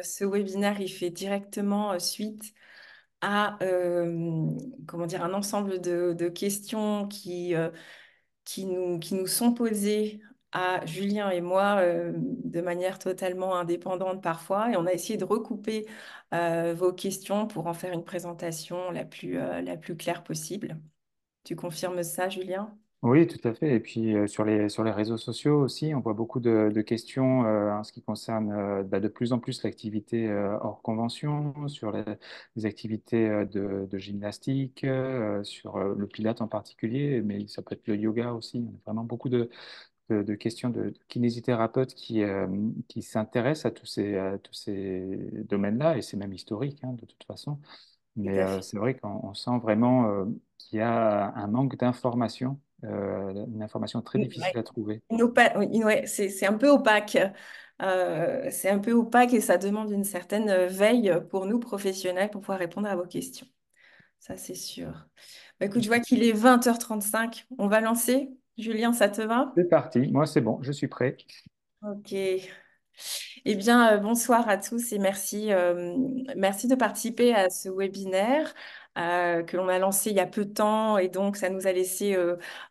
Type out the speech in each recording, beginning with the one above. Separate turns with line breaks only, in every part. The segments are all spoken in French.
Ce webinaire, il fait directement suite à comment dire, un ensemble de questions qui nous sont posées à Julien et moi de manière totalement indépendante parfois. Et on a essayé de recouper vos questions pour en faire une présentation la plus claire possible. Tu confirmes ça, Julien?
Oui, tout à fait. Et puis sur les réseaux sociaux aussi, on voit beaucoup de questions en ce qui concerne de plus en plus l'activité hors convention, sur les activités de gymnastique, sur le pilate en particulier, mais ça peut être le yoga aussi. On a vraiment beaucoup de questions de kinésithérapeutes qui s'intéressent à tous ces domaines-là, et c'est même historique hein, de toute façon.
Tout
Mais
à fait.
c'est vrai qu'on sent vraiment qu'il y a un manque d'information, une information très difficile
Ouais.
à trouver.
Oui, ouais, c'est un peu opaque. C'est un peu opaque et ça demande une certaine veille pour nous professionnels pour pouvoir répondre à vos questions. Ça, c'est sûr. Bah, écoute, je vois qu'il est 20h35. On va lancer. Julien, ça te va?
C'est parti, moi c'est bon, je suis prêt.
Ok. Eh bien, bonsoir à tous et merci de participer à ce webinaire que l'on a lancé il y a peu de temps et donc ça nous a laissé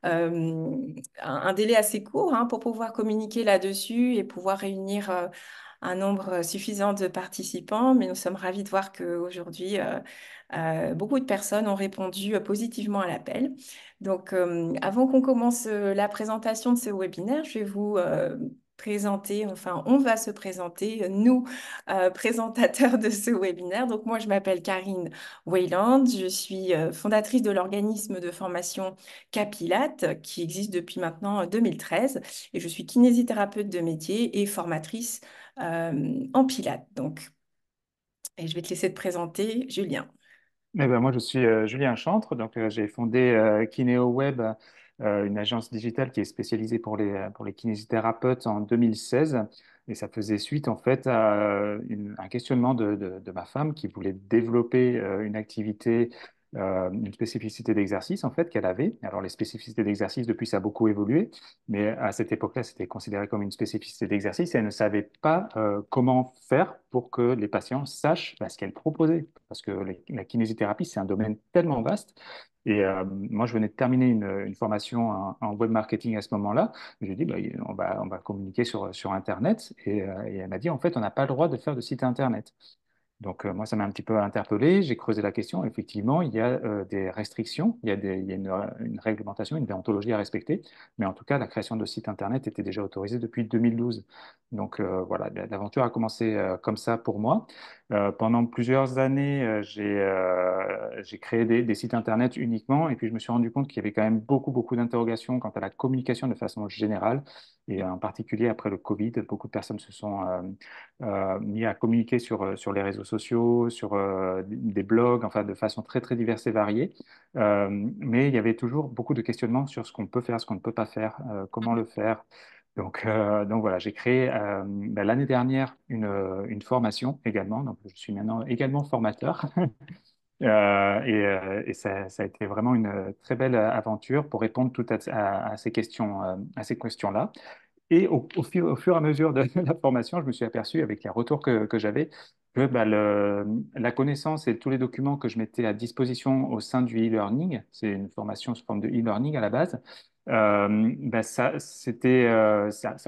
un délai assez court pour pouvoir communiquer là-dessus et pouvoir réunir un nombre suffisant de participants. Mais nous sommes ravis de voir qu'aujourd'hui, beaucoup de personnes ont répondu positivement à l'appel. Donc, avant qu'on commence la présentation de ce webinaire, je vais vous présenter, enfin, on va se présenter, nous, présentateurs de ce webinaire. Donc, moi, je m'appelle Karine Weyland, je suis fondatrice de l'organisme de formation Capilate, qui existe depuis maintenant 2013, et je suis kinésithérapeute de métier et formatrice en Pilates. Donc, et je vais te laisser te présenter, Julien.
Eh ben, moi je suis Julien Chantre, donc j'ai fondé Kinéo Web, une agence digitale qui est spécialisée pour les kinésithérapeutes en 2016. Et ça faisait suite en fait à un questionnement de ma femme qui voulait développer une activité, une spécificité d'exercice en fait qu'elle avait. Alors les spécificités d'exercice depuis ça a beaucoup évolué, mais à cette époque-là c'était considéré comme une spécificité d'exercice et elle ne savait pas comment faire pour que les patients sachent ce qu'elle proposait. Parce que la kinésithérapie c'est un domaine tellement vaste. Et moi, je venais de terminer une formation en web marketing à ce moment-là. J'ai dit, bah, on va communiquer sur Internet. Et elle m'a dit, en fait, on n'a pas le droit de faire de site Internet. Donc, moi, ça m'a un petit peu interpellé. J'ai creusé la question. Effectivement, il y a des restrictions, il y a une réglementation, une déontologie à respecter. Mais en tout cas, la création de sites Internet était déjà autorisée depuis 2012. Donc, voilà, l'aventure a commencé comme ça pour moi. Pendant plusieurs années, j'ai créé des sites Internet uniquement. Et puis, je me suis rendu compte qu'il y avait quand même beaucoup d'interrogations quant à la communication de façon générale. Et en particulier après le Covid, beaucoup de personnes se sont mis à communiquer sur les réseaux sociaux, sur des blogs, enfin de façon très diverse et variée. Mais il y avait toujours beaucoup de questionnements sur ce qu'on peut faire, ce qu'on ne peut pas faire, comment le faire. Donc voilà, j'ai créé l'année dernière une formation également. Donc je suis maintenant également formateur. Et ça a été vraiment une très belle aventure pour répondre à ces questions, à ces questions-là. Et au fur et à mesure de la formation, je me suis aperçu, avec les retours que j'avais, que la connaissance et tous les documents que je mettais à disposition au sein du e-learning, c'est une formation sous forme de e-learning à la base, ça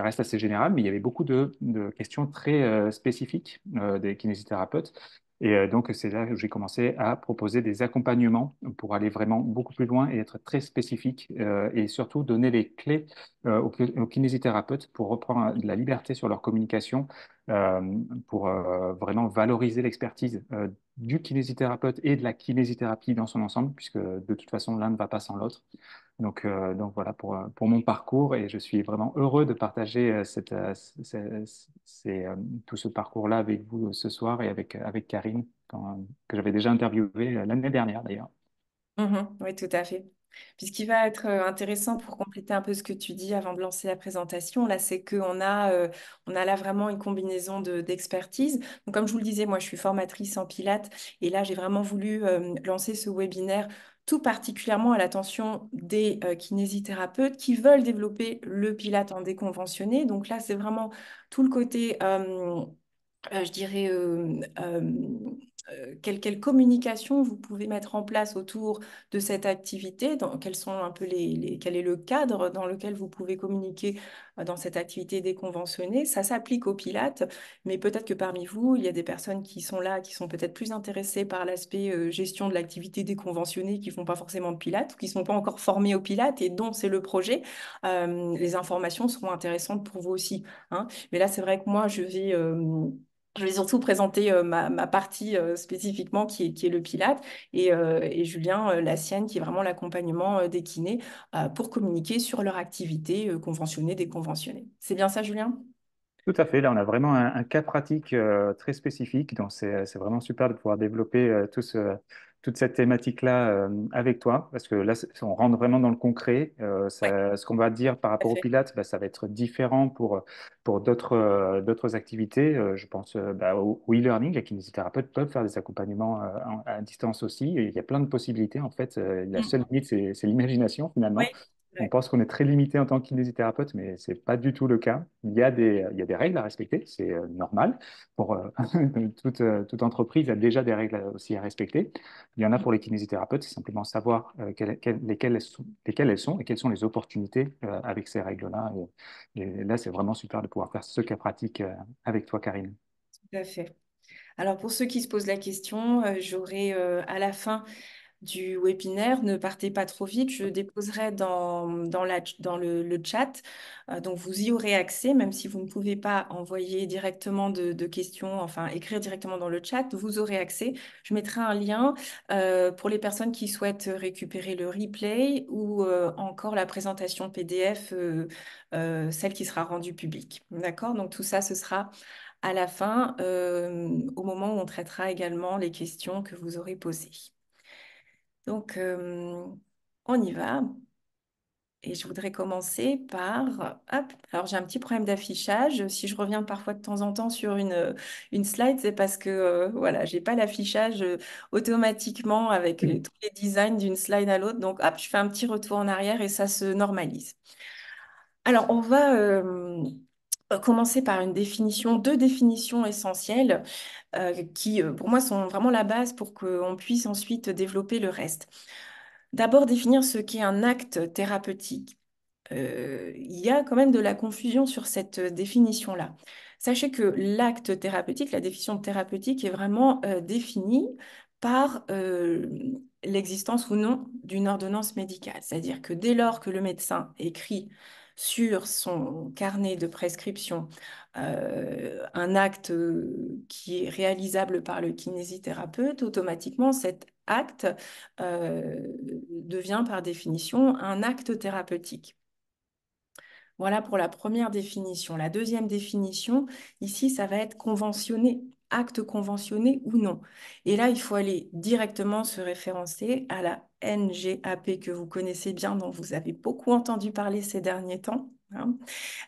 reste assez général, mais il y avait beaucoup de questions très spécifiques des kinésithérapeutes. Et donc, c'est là que j'ai commencé à proposer des accompagnements pour aller vraiment beaucoup plus loin et être très spécifique et surtout donner les clés aux kinésithérapeutes pour reprendre de la liberté sur leur communication, euh, pour vraiment valoriser l'expertise du kinésithérapeute et de la kinésithérapie dans son ensemble, puisque de toute façon, l'un ne va pas sans l'autre. Donc voilà pour mon parcours et je suis vraiment heureux de partager tout ce parcours-là avec vous ce soir et avec Karine, que j'avais déjà interviewé l'année dernière d'ailleurs.
Mhm, oui, tout à fait. Puis ce qui va être intéressant pour compléter un peu ce que tu dis avant de lancer la présentation, là, c'est qu'on a là vraiment une combinaison d'expertise. Donc, comme je vous le disais, moi, je suis formatrice en Pilates et là, j'ai vraiment voulu lancer ce webinaire tout particulièrement à l'attention des kinésithérapeutes qui veulent développer le Pilate en déconventionné. Donc là, c'est vraiment tout le côté je dirais, quelle communication vous pouvez mettre en place autour de cette activité, quels sont un peu quel est le cadre dans lequel vous pouvez communiquer dans cette activité déconventionnée. Ça s'applique au Pilates, mais peut-être que parmi vous, il y a des personnes qui sont là, qui sont peut-être plus intéressées par l'aspect gestion de l'activité déconventionnée, qui font pas forcément de Pilates, ou qui sont pas encore formés au Pilates et dont c'est le projet. Les informations seront intéressantes pour vous aussi, hein. Mais là, c'est vrai que moi, je vais surtout présenter ma partie spécifiquement qui est le Pilate et Julien, la sienne, qui est vraiment l'accompagnement des kinés pour communiquer sur leur activité conventionnée, déconventionnée. C'est bien ça, Julien?
Tout à fait. Là, on a vraiment un cas pratique très spécifique. Donc, c'est vraiment super de pouvoir développer toute cette thématique-là avec toi, parce que là, on rentre vraiment dans le concret.
Oui,
Ce qu'on va dire par
tout à
rapport au
fait.
Pilates, bah, ça va être différent pour d'autres activités. Je pense bah, au e-learning. Les kinésithérapeutes peuvent faire des accompagnements à distance aussi. Et il y a plein de possibilités. En fait, la
Mm.
seule limite, c'est l'imagination
Oui,
finalement. On
ouais.
pense qu'on est très limité en tant que kinésithérapeute, mais c'est pas du tout le cas. Il y a des règles à respecter, c'est normal. Pour toute entreprise a déjà des règles aussi à respecter. Il y en a
Mm.
pour les kinésithérapeutes, c'est simplement savoir lesquelles elles sont et quelles sont les opportunités avec ces règles-là. Et là, c'est vraiment super de pouvoir faire ce cas pratique avec toi, Karine.
Tout à fait. Alors, pour ceux qui se posent la question, j'aurai à la fin du webinaire, ne partez pas trop vite, je déposerai dans le chat. Donc, vous y aurez accès, même si vous ne pouvez pas envoyer directement de questions, enfin, écrire directement dans le chat, vous aurez accès. Je mettrai un lien pour les personnes qui souhaitent récupérer le replay ou encore la présentation PDF, celle qui sera rendue publique. D'accord? Donc, tout ça, ce sera à la fin, au moment où on traitera également les questions que vous aurez posées. Donc, on y va. Et je voudrais commencer par... Hop, alors j'ai un petit problème d'affichage. Si je reviens parfois de temps en temps sur une slide, c'est parce que voilà, j'ai pas l'affichage automatiquement avec tous les designs d'une slide à l'autre. Donc, hop, je fais un petit retour en arrière et ça se normalise. Alors, on va commencer par deux définitions essentielles qui, pour moi, sont vraiment la base pour qu'on puisse ensuite développer le reste. D'abord, définir ce qu'est un acte thérapeutique. Il y a quand même de la confusion sur cette définition-là. Sachez que l'acte thérapeutique, la définition de thérapeutique est vraiment définie par l'existence ou non d'une ordonnance médicale. C'est-à-dire que dès lors que le médecin écrit sur son carnet de prescription un acte qui est réalisable par le kinésithérapeute, automatiquement cet acte devient par définition un acte thérapeutique. Voilà pour la première définition. La deuxième définition, ici, ça va être conventionné, acte conventionné ou non. Et là, il faut aller directement se référencer à la NGAP que vous connaissez bien, dont vous avez beaucoup entendu parler ces derniers temps, hein.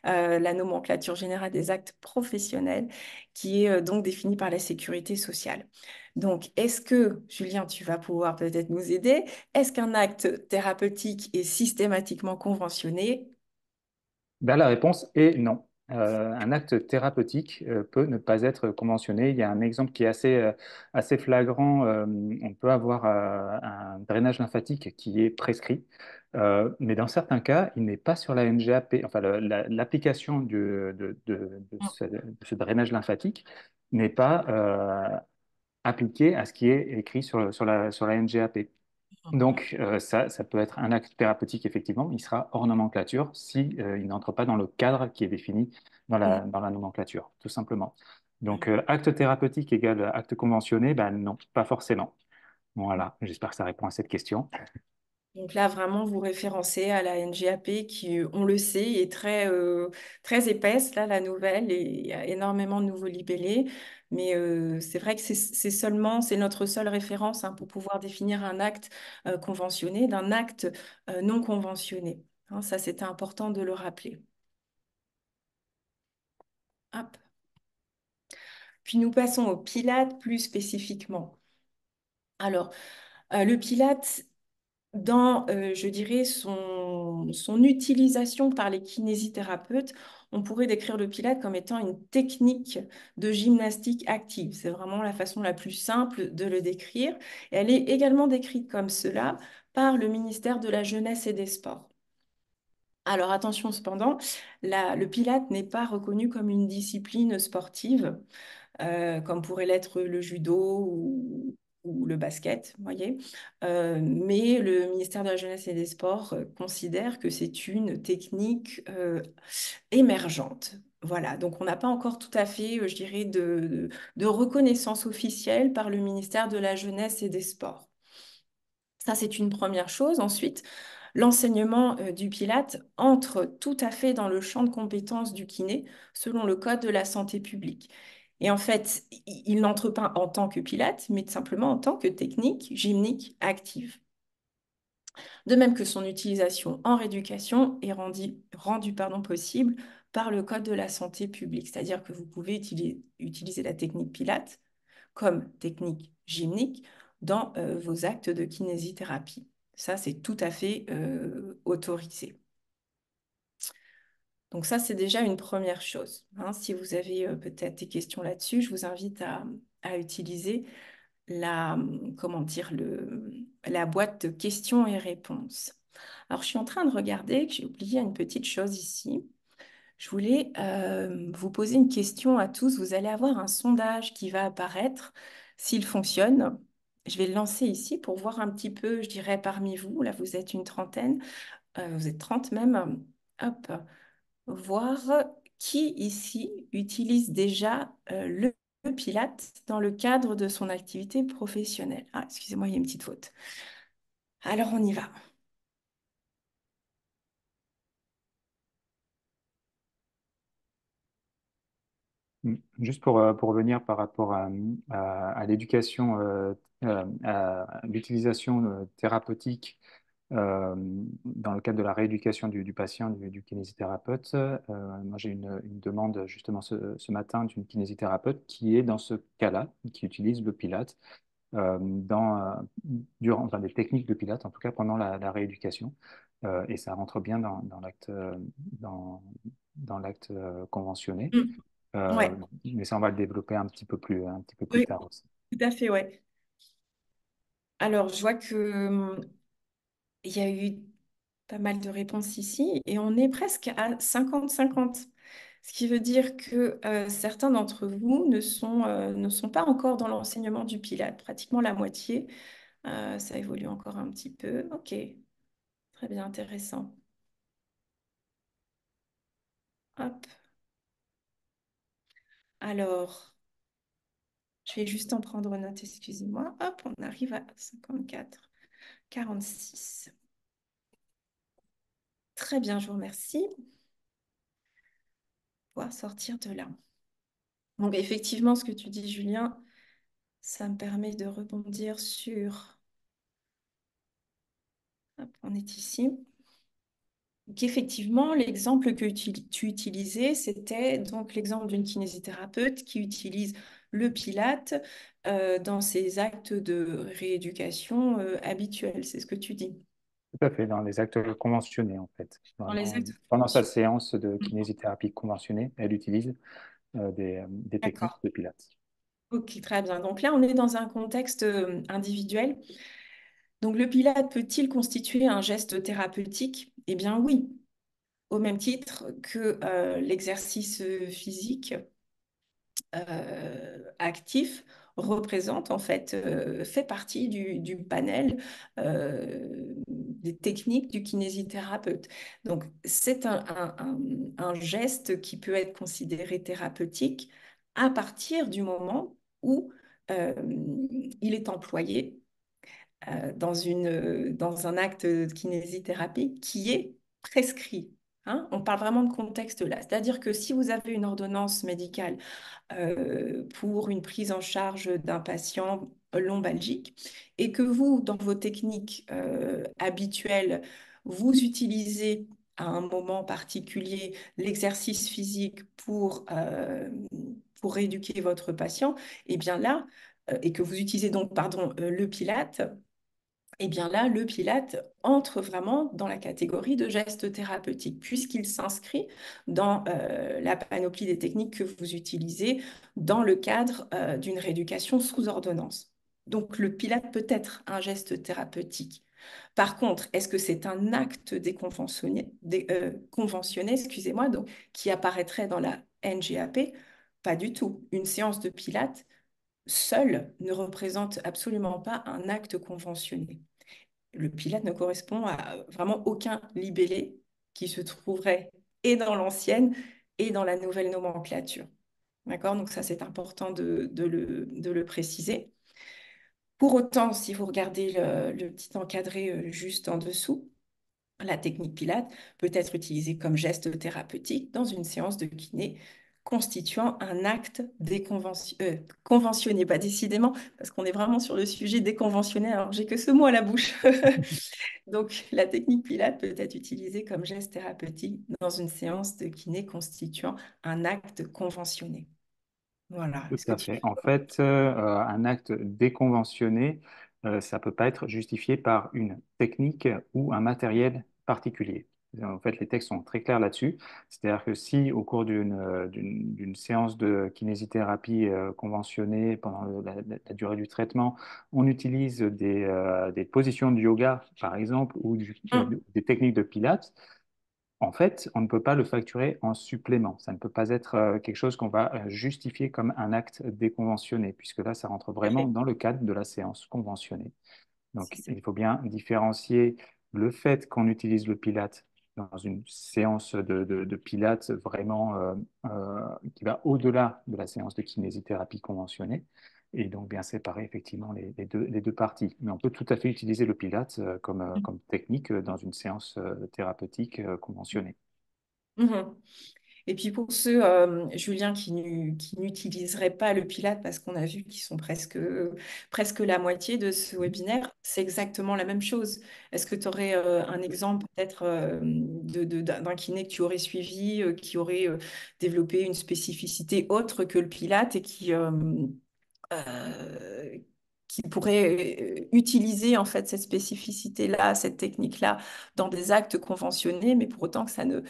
La nomenclature générale des actes professionnels, qui est donc définie par la sécurité sociale. Donc, est-ce que, Julien, tu vas pouvoir peut-être nous aider? Est-ce qu'un acte thérapeutique est systématiquement conventionné?
Ben, la réponse est non. Un acte thérapeutique peut ne pas être conventionné. Il y a un exemple qui est assez flagrant. On peut avoir un drainage lymphatique qui est prescrit, mais dans certains cas, il n'est pas sur la NGAP. Enfin, l'application de ce drainage lymphatique n'est pas appliquée à ce qui est écrit sur la NGAP.
Mhm.
Donc, ça peut être un acte thérapeutique, effectivement. Il sera hors nomenclature si, il n'entre pas dans le cadre qui est défini
Mhm.
dans la nomenclature, tout simplement. Donc,
Mhm.
acte thérapeutique égale acte conventionné, ben non, pas forcément. Voilà, j'espère que ça répond à cette question.
Donc là, vraiment, vous référencez à la NGAP qui, on le sait, est très épaisse, là, la nouvelle, et il y a énormément de nouveaux libellés. Mais c'est vrai que c'est notre seule référence, hein, pour pouvoir définir un acte conventionné d'un acte non conventionné, hein. Ça, c'était important de le rappeler. Hop. Puis nous passons au Pilate plus spécifiquement. Alors, le Pilate, dans, je dirais, son utilisation par les kinésithérapeutes, on pourrait décrire le Pilate comme étant une technique de gymnastique active. C'est vraiment la façon la plus simple de le décrire. Et elle est également décrite comme cela par le ministère de la Jeunesse et des Sports. Alors attention cependant, le Pilate n'est pas reconnu comme une discipline sportive, comme pourrait l'être le judo ou le basket, vous voyez. Mais le ministère de la Jeunesse et des Sports considère que c'est une technique émergente. Voilà, donc on n'a pas encore tout à fait, je dirais, de reconnaissance officielle par le ministère de la Jeunesse et des Sports. Ça, c'est une première chose. Ensuite, l'enseignement du Pilate entre tout à fait dans le champ de compétences du kiné, selon le Code de la santé publique. Et en fait, il n'entre pas en tant que Pilate, mais simplement en tant que technique gymnique active. De même que son utilisation en rééducation est rendue possible par le Code de la santé publique. C'est-à-dire que vous pouvez utiliser la technique Pilate comme technique gymnique dans vos actes de kinésithérapie. Ça, c'est tout à fait autorisé. Donc ça, c'est déjà une première chose, hein. Si vous avez peut-être des questions là-dessus, je vous invite à utiliser comment dire, la boîte de questions et réponses. Alors, je suis en train de regarder que j'ai oublié une petite chose ici. Je voulais vous poser une question à tous. Vous allez avoir un sondage qui va apparaître. S'il fonctionne, je vais le lancer ici pour voir un petit peu, je dirais, parmi vous. Là, vous êtes une trentaine, vous êtes 30 même. Hop, voir qui ici utilise déjà le Pilate dans le cadre de son activité professionnelle. Ah, excusez-moi, il y a une petite faute. Alors, on y va.
Juste pour revenir par rapport à l'éducation, à l'utilisation thérapeutique dans le cadre de la rééducation du patient, du kinésithérapeute, moi j'ai une demande justement ce matin d'une kinésithérapeute qui est dans ce cas-là, qui utilise le Pilate durant, enfin, des techniques de Pilate, en tout cas pendant la rééducation. Et ça rentre bien dans, dans l'acte conventionné.
Mm.
Euh,
Ouais,
mais ça, on va le développer un petit peu plus
oui,
tard aussi.
tout à fait, ouais. Alors, je vois que il y a eu pas mal de réponses ici et on est presque à 50-50. Ce qui veut dire que certains d'entre vous ne sont pas encore dans l'enseignement du Pilate, pratiquement la moitié. Ça évolue encore un petit peu. Ok, très bien, intéressant. Hop. Alors, je vais juste en prendre note, excusez-moi. Hop, on arrive à 54, 46. Très bien, je vous remercie. Pouvoir sortir de là. Donc, effectivement, ce que tu dis, Julien, ça me permet de rebondir sur... Hop, on est ici. Donc, effectivement, l'exemple que tu utilisais, c'était donc l'exemple d'une kinésithérapeute qui utilise le Pilate dans ses actes de rééducation habituels. C'est ce que tu dis.
Tout à fait, dans les actes conventionnés, en fait.
Dans les actes
Pendant sa
conventionnels.
séance de kinésithérapie conventionnée, elle utilise des techniques
D'accord.
de Pilates.
Ok, très bien. Donc là, on est dans un contexte individuel. Donc le Pilate peut-il constituer un geste thérapeutique? Eh bien oui, au même titre que l'exercice physique actif représente en fait, fait partie du panel des techniques du kinésithérapeute. Donc c'est un geste qui peut être considéré thérapeutique à partir du moment où euh, il est employé dans un acte de kinésithérapie qui est prescrit. Hein. On parle vraiment de contexte là. C'est-à-dire que si vous avez une ordonnance médicale pour une prise en charge d'un patient lombalgique et que vous, dans vos techniques habituelles, vous utilisez à un moment particulier l'exercice physique pour rééduquer votre patient, et bien là, et que vous utilisez donc, pardon, le Pilate, eh bien là, le Pilate entre vraiment dans la catégorie de gestes thérapeutiques, puisqu'il s'inscrit dans la panoplie des techniques que vous utilisez dans le cadre d'une rééducation sous ordonnance. Donc le Pilate peut être un geste thérapeutique. Par contre, est-ce que c'est un acte conventionné, excusez-moi, donc, qui apparaîtrait dans la NGAP? Pas du tout. Une séance de Pilate seule ne représente absolument pas un acte conventionné. Le Pilate ne correspond à vraiment aucun libellé qui se trouverait et dans l'ancienne et dans la nouvelle nomenclature. D'accord? Donc ça, c'est important de le préciser. Pour autant, si vous regardez le petit encadré juste en dessous, la technique Pilate peut être utilisée comme geste thérapeutique dans une séance de kiné constituant un acte conventionné, pas décidément, parce qu'on est vraiment sur le sujet déconventionné, alors j'ai que ce mot à la bouche. Donc, la technique Pilate peut être utilisée comme geste thérapeutique dans une séance de kiné constituant un acte conventionné. Voilà.
Tout
Est-ce que
à
tu...
fait. En fait, un acte déconventionné, ça peut pas être justifié par une technique ou un matériel particulier. En fait, les textes sont très clairs là-dessus. C'est-à-dire que si au cours d'une séance de kinésithérapie conventionnée, pendant la durée du traitement, on utilise des positions de yoga, par exemple, ou
Hum,
des techniques de pilates, en fait, on ne peut pas le facturer en supplément. Ça ne peut pas être quelque chose qu'on va justifier comme un acte déconventionné, puisque là, ça rentre vraiment
parfait.
dans le cadre de la séance conventionnée.
C'est
Donc,
ça.
il faut bien différencier le fait qu'on utilise le Pilate dans une séance de Pilate vraiment qui va au-delà de la séance de kinésithérapie conventionnée, et donc bien séparer effectivement les deux parties. Mais on peut tout à fait utiliser le Pilate comme technique dans une séance thérapeutique conventionnée.
Mhm. Et puis pour ceux, Julien, qui n'utiliseraient pas le Pilate parce qu'on a vu qu'ils sont presque la moitié de ce webinaire, c'est exactement la même chose. Est-ce que tu aurais un exemple peut-être d'un kiné que tu aurais suivi, qui aurait développé une spécificité autre que le Pilate et euh, qui pourrait utiliser en fait cette spécificité-là, cette technique-là dans des actes conventionnés, mais pour autant que ça ne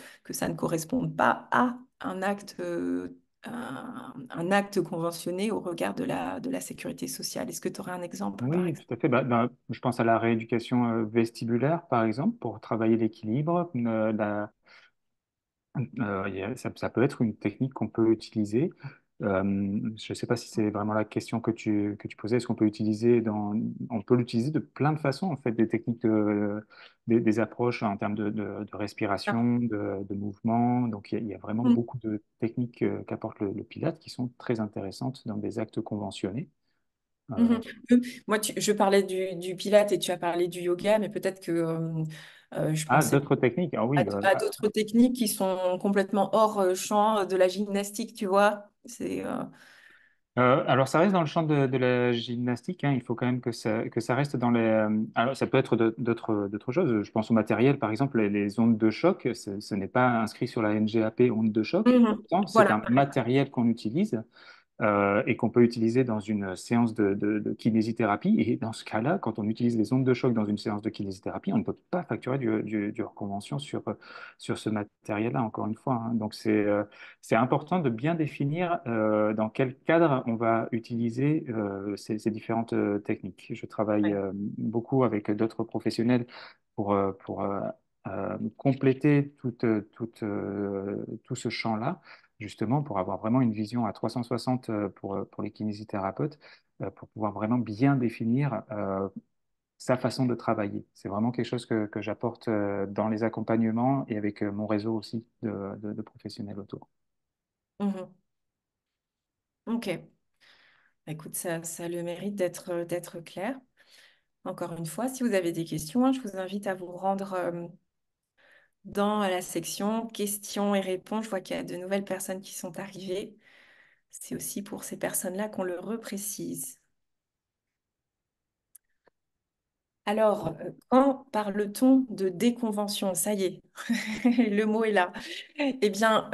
corresponde pas à un acte conventionné au regard de la sécurité sociale. Est-ce que tu aurais un exemple, par
Oui,
exemple?
tout à fait. Je pense à la rééducation vestibulaire, par exemple, pour travailler l'équilibre, ça peut être une technique qu'on peut utiliser. Je ne sais pas si c'est vraiment la question que tu posais. Est-ce qu'on peut on peut l'utiliser de plein de façons, en fait, des techniques, des approches en termes de
Ah,
respiration, de mouvement. Donc, il y a vraiment
mm,
beaucoup de techniques qu'apporte le Pilate qui sont très intéressantes dans des actes conventionnés. Euh,
mhm. Moi, je parlais du Pilate et tu as parlé du yoga, mais peut-être que je pensais
d'autres techniques? Ah oui,
à d'autres techniques qui sont complètement hors champ de la gymnastique, tu vois.
alors, ça reste dans le champ de la gymnastique, hein. Il faut quand même que ça reste dans les. Alors, ça peut être d'autres choses. Je pense au matériel, par exemple, les ondes de choc. Ce n'est pas inscrit sur la NGAP ondes de choc.
Mhm.
Pourtant, c'est
Voilà,
un matériel qu'on utilise et qu'on peut utiliser dans une séance de kinésithérapie. Et dans ce cas-là, quand on utilise les ondes de choc dans une séance de kinésithérapie, on ne peut pas facturer du hors convention sur ce matériel-là, encore une fois, hein. Donc, c'est important de bien définir dans quel cadre on va utiliser ces différentes techniques. Je travaille
ouais.
beaucoup avec d'autres professionnels pour compléter tout ce champ-là, justement pour avoir vraiment une vision à 360 pour les kinésithérapeutes, pour pouvoir vraiment bien définir sa façon de travailler. C'est vraiment quelque chose que j'apporte dans les accompagnements et avec mon réseau aussi de professionnels autour.
Mhm. Ok. Écoute, ça a le mérite d'être clair. Encore une fois, si vous avez des questions, hein, je vous invite à vous rendre dans la section questions et réponses. Je vois qu'il y a de nouvelles personnes qui sont arrivées. C'est aussi pour ces personnes-là qu'on le reprécise. Alors, quand parle-t-on de déconvention? Ça y est, le mot est là. Eh bien,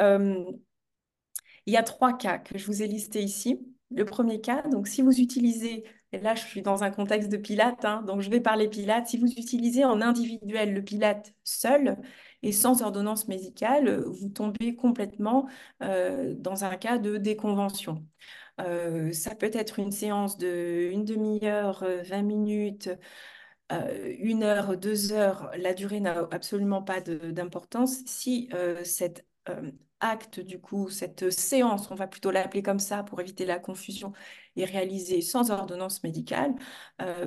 il y a trois cas que je vous ai listés ici. Le premier cas, donc si vous utilisez, et là je suis dans un contexte de Pilates, hein, donc je vais parler Pilates, si vous utilisez en individuel le Pilates seul et sans ordonnance médicale, vous tombez complètement dans un cas de déconvention. Ça peut être une séance de une demi-heure, 20 minutes, 1 heure, 2 heures. La durée n'a absolument pas d'importance. Si cet acte, du coup, cette séance, on va plutôt l'appeler comme ça pour éviter la confusion, est réalisée sans ordonnance médicale,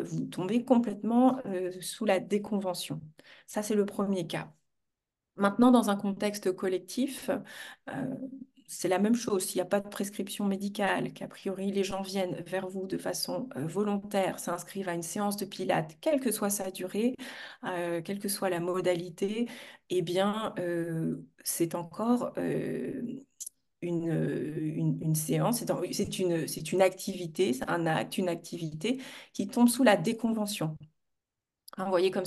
vous tombez complètement sous la déconvention. Ça, c'est le premier cas. Maintenant, dans un contexte collectif, euh, c'est la même chose. S'il n'y a pas de prescription médicale, qu'a priori les gens viennent vers vous de façon volontaire, s'inscrivent à une séance de pilates, quelle que soit sa durée, quelle que soit la modalité, eh bien, c'est encore une séance, c'est une activité, c'est un acte, une activité qui tombe sous la déconvention. Hein, vous voyez comme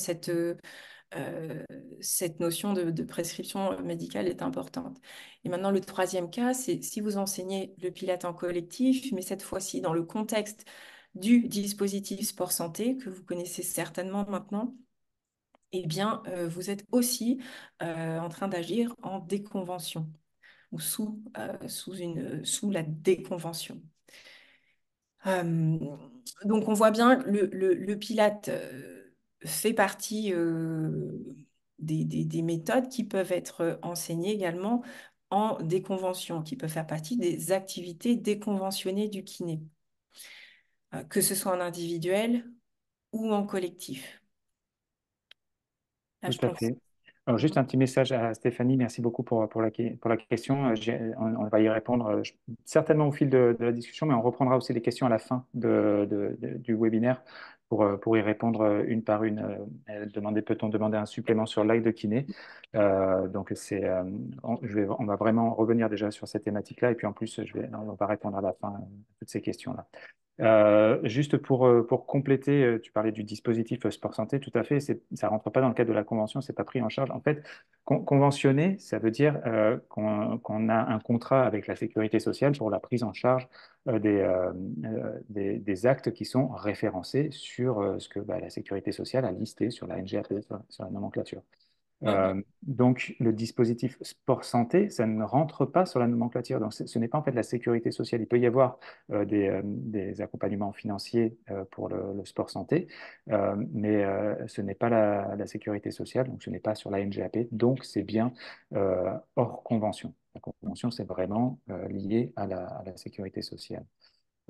euh, cette notion de prescription médicale est importante. Et maintenant, le troisième cas, c'est si vous enseignez le Pilate en collectif, mais cette fois-ci dans le contexte du dispositif sport santé, que vous connaissez certainement maintenant, eh bien, vous êtes aussi en train d'agir en déconvention ou sous la déconvention. Euh, donc, on voit bien le Pilate fait partie des méthodes qui peuvent être enseignées également en déconvention, qui peuvent faire partie des activités déconventionnées du kiné, que ce soit en individuel ou en collectif. Là,
Tout
je
à
pense.
fait. Alors, juste un petit message à Stéphanie. Merci beaucoup pour la question. On va y répondre certainement au fil de la discussion, mais on reprendra aussi les questions à la fin du webinaire pour y répondre une par une. Peut-on demander un supplément sur l'aide de kiné? Donc, on va vraiment revenir déjà sur cette thématique-là. Et puis, en plus, on va répondre à la fin à toutes ces questions-là. Juste pour compléter, tu parlais du dispositif Sport Santé, tout à fait, ça ne rentre pas dans le cadre de la convention, c'est pas pris en charge. En fait, conventionner, ça veut dire qu'on a un contrat avec la sécurité sociale pour la prise en charge des actes qui sont référencés sur ce que la sécurité sociale a listé sur la NGAP, sur la nomenclature.
Mhm.
Donc, le dispositif sport santé, ça ne rentre pas sur la nomenclature. Donc, ce n'est pas en fait la sécurité sociale. Il peut y avoir des accompagnements financiers pour le sport santé, mais ce n'est pas la sécurité sociale. Donc, ce n'est pas sur la NGAP. Donc, c'est bien hors convention. La convention, c'est vraiment lié à la sécurité sociale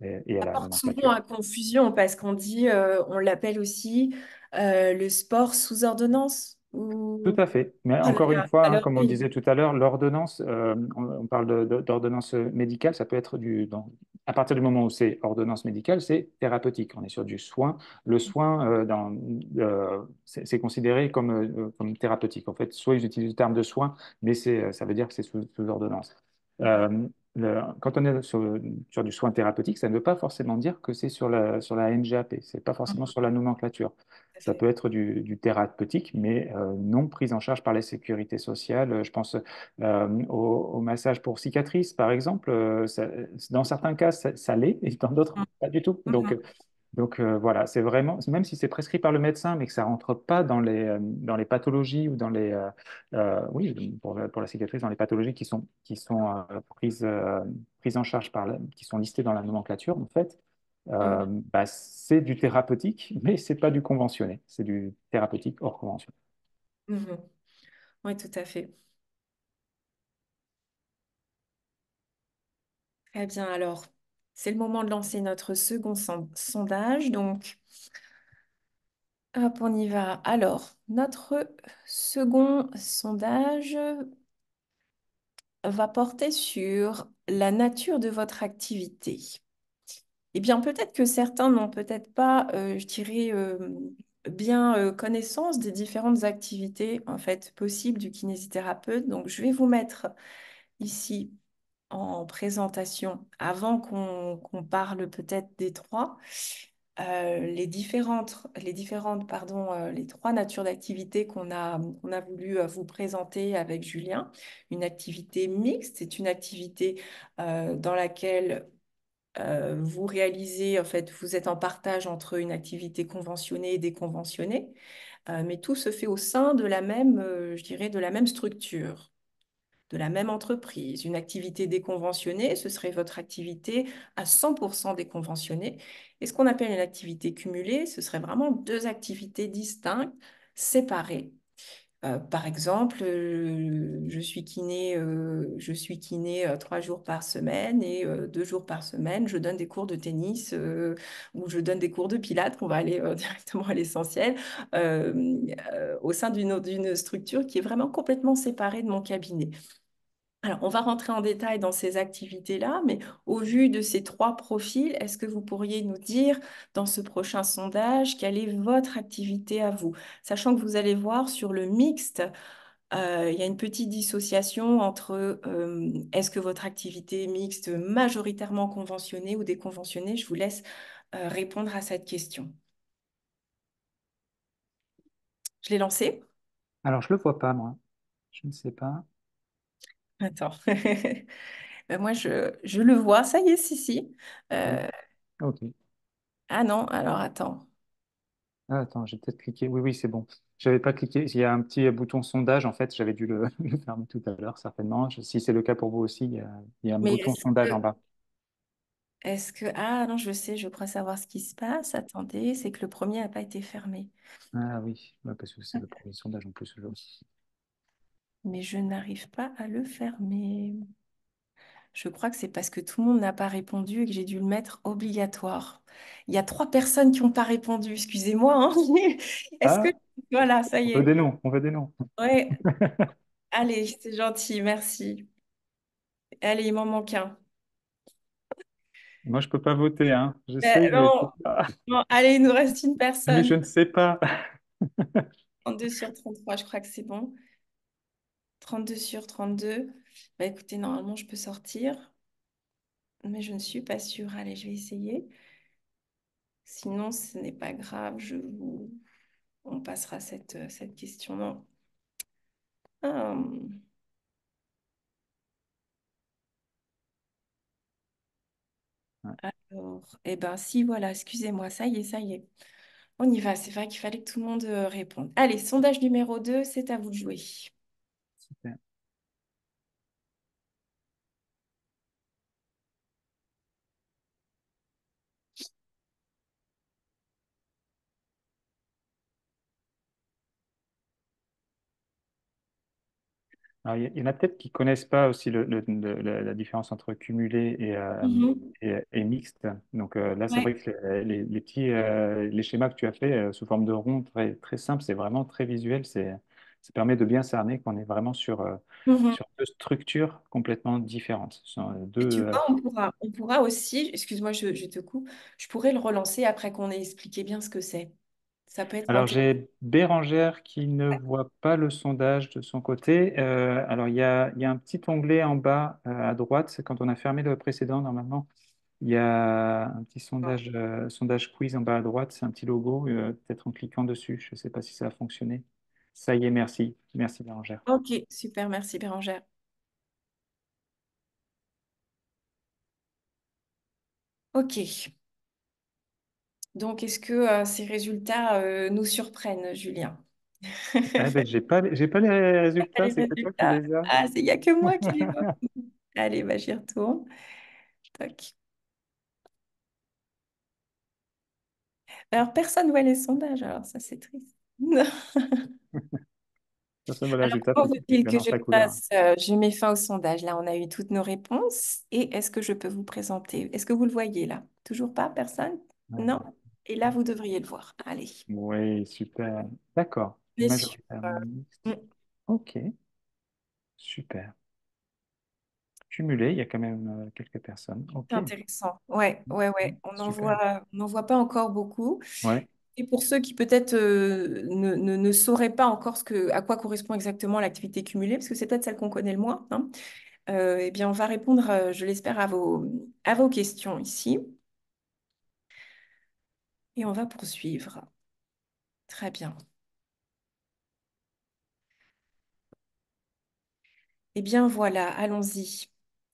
et à
Ça
la
porte souvent
nomenclature.
à confusion parce qu'on dit, on l'appelle aussi le sport sous ordonnance.
Tout
Ou...
à fait. Mais
Oh là
encore une
là.
fois, hein,
Alors
comme on le
oui.
disait tout à l'heure, l'ordonnance, on parle d'ordonnance médicale, ça peut être à partir du moment où c'est ordonnance médicale, c'est thérapeutique. On est sur du soin. Le soin, c'est considéré comme thérapeutique. En fait, soit ils utilisent le terme de soin, mais ça veut dire que c'est sous ordonnance.
Ouais.
Quand on est sur du soin thérapeutique, ça ne veut pas forcément dire que c'est sur la NGAP, c'est pas forcément
Mhm.
sur la nomenclature.
Tout à
Ça
fait.
peut être du thérapeutique, mais non pris en charge par la sécurité sociale. Je pense au massage pour cicatrices, par exemple. Dans certains cas, ça l'est, et dans d'autres, pas du tout.
Mhm.
Voilà, c'est vraiment, même si c'est prescrit par le médecin, mais que ça rentre pas dans les pathologies ou oui, pour la cicatrice, dans les pathologies qui sont prises en charge qui sont listées dans la nomenclature, en fait,
Mhm.
c'est du thérapeutique, mais c'est pas du conventionné, c'est du thérapeutique hors convention.
Mhm. Oui, tout à fait. Très bien. Alors, c'est le moment de lancer notre second sondage. Donc, hop, on y va. Alors, notre second sondage va porter sur la nature de votre activité. Eh bien, peut-être que certains n'ont peut-être pas, je dirais, bien connaissance des différentes activités en fait possibles du kinésithérapeute. Donc, je vais vous mettre ici en présentation, avant qu'on parle peut-être des trois, les trois natures d'activités qu'on a voulu vous présenter avec Julien. Une activité mixte, c'est une activité dans laquelle vous réalisez, en fait, vous êtes en partage entre une activité conventionnée et déconventionnée, mais tout se fait au sein de la même, je dirais, de la même structure, de la même entreprise. Une activité déconventionnée, ce serait votre activité à 100% déconventionnée. Et ce qu'on appelle une activité cumulée, ce serait vraiment deux activités distinctes, séparées. Par exemple, je suis kiné 3 jours par semaine et 2 jours par semaine, je donne des cours de tennis ou je donne des cours de pilates, on va aller directement à l'essentiel, euh, au sein d'une structure qui est vraiment complètement séparée de mon cabinet. Alors, on va rentrer en détail dans ces activités-là, mais au vu de ces trois profils, est-ce que vous pourriez nous dire dans ce prochain sondage quelle est votre activité à vous? Sachant que vous allez voir sur le mixte, il y a une petite dissociation entre est-ce que votre activité est mixte majoritairement conventionnée ou déconventionnée? Je vous laisse répondre à cette question. Je l'ai lancé?
Alors, je le vois pas, moi. Je ne sais pas.
Attends. Ben moi, je le vois. Ça y est, si, si.
Oui.
Euh,
Ok.
ah non, alors attends.
Ah, attends, j'ai peut-être cliqué. Oui, oui, c'est bon. J'avais pas cliqué. Il y a un petit bouton sondage, en fait. J'avais dû le, le fermer tout à l'heure, certainement. Si c'est le cas pour vous aussi, il y a un
Mais
bouton sondage en bas.
Ah non, je sais, je crois savoir ce qui se passe. Attendez, c'est que le premier n'a pas été fermé.
Ah oui, ouais, parce que c'est le premier sondage en plus aujourd'hui.
Mais je n'arrive pas à le fermer. Je crois que c'est parce que tout le monde n'a pas répondu et que j'ai dû le mettre obligatoire. Il y a 3 personnes qui n'ont pas répondu, excusez-moi, hein. Est-ce que...
Ah,
Voilà, ça
on
y
veut
est.
des noms, on veut des noms.
Ouais, allez, c'est gentil, merci. Allez, il m'en manque un.
Moi, je peux pas voter, hein. J'essaye, mais je peux
Non,
pas.
non, allez, il nous reste une
Mais
personne.
je ne sais pas.
32 sur 33, je crois que c'est bon. 32 sur 32. Bah écoutez, normalement, je peux sortir, mais je ne suis pas sûre. Allez, je vais essayer. Sinon, ce n'est pas grave, on passera cette question. Non. Hum,
Ouais,
Alors, eh ben si, voilà, excusez-moi, ça y est, ça y est. On y va, c'est vrai qu'il fallait que tout le monde réponde. Allez, sondage numéro 2, c'est à vous de jouer.
super. Alors, il y en a peut-être qui connaissent pas aussi la différence entre cumulé
Mhm.
et mixte. Donc là, c'est
Ouais.
vrai que les petits les schémas que tu as fait sous forme de rond très, très simple, c'est vraiment très visuel. Ça permet de bien cerner qu'on est vraiment
Mhm.
sur deux structures complètement différentes. Ce sont
Et
deux,
tu vois, on pourra aussi, excuse-moi, je te coupe, je pourrais le relancer après qu'on ait expliqué bien ce que c'est. Ça peut être
Alors,
intéressant.
j'ai Bérangère qui ne voit pas le sondage de son côté. Alors, il y a un petit onglet en bas à droite. C'est quand on a fermé le précédent, normalement. Il y a un petit sondage quiz en bas à droite. C'est un petit logo. Peut-être en cliquant dessus. Je ne sais pas si ça a fonctionné. Ça y est, merci. Merci, Bérangère.
Ok, super, merci Bérangère. Ok, donc est-ce que ces résultats nous surprennent, Julien?
Ah ben, j'ai pas les résultats.
Les
C'est que toi qui
résultats.
les as.
Ah, il n'y a que moi qui les vois. Allez, bah, j'y retourne. Tac. Alors, personne ne voit les sondages, alors ça, c'est triste.
Personne ne voit les
Alors,
résultats
comment
parce que tu
veut-il que
mélanges
je
ta couleur.
fasse? Je mets fin au sondage. Là, on a eu toutes nos réponses. Et est-ce que je peux vous présenter? Est-ce que vous le voyez là? Toujours pas? Personne? Non? Et là, vous devriez le voir. Allez.
Oui, super. D'accord.
Messieurs,
Majoritairement
mm,
mixte. Ok, super. Cumulé, il y a quand même quelques personnes.
c'est
Ok.
intéressant. Ouais, ouais, ouais.
Super.
On n'en voit pas encore beaucoup.
Ouais.
Et pour ceux qui peut-être ne sauraient pas encore à quoi correspond exactement l'activité cumulée, parce que c'est peut-être celle qu'on connaît le moins, hein, eh bien, on va répondre, je l'espère, à vos questions ici. Et on va poursuivre. Très bien. Eh bien, voilà, allons-y.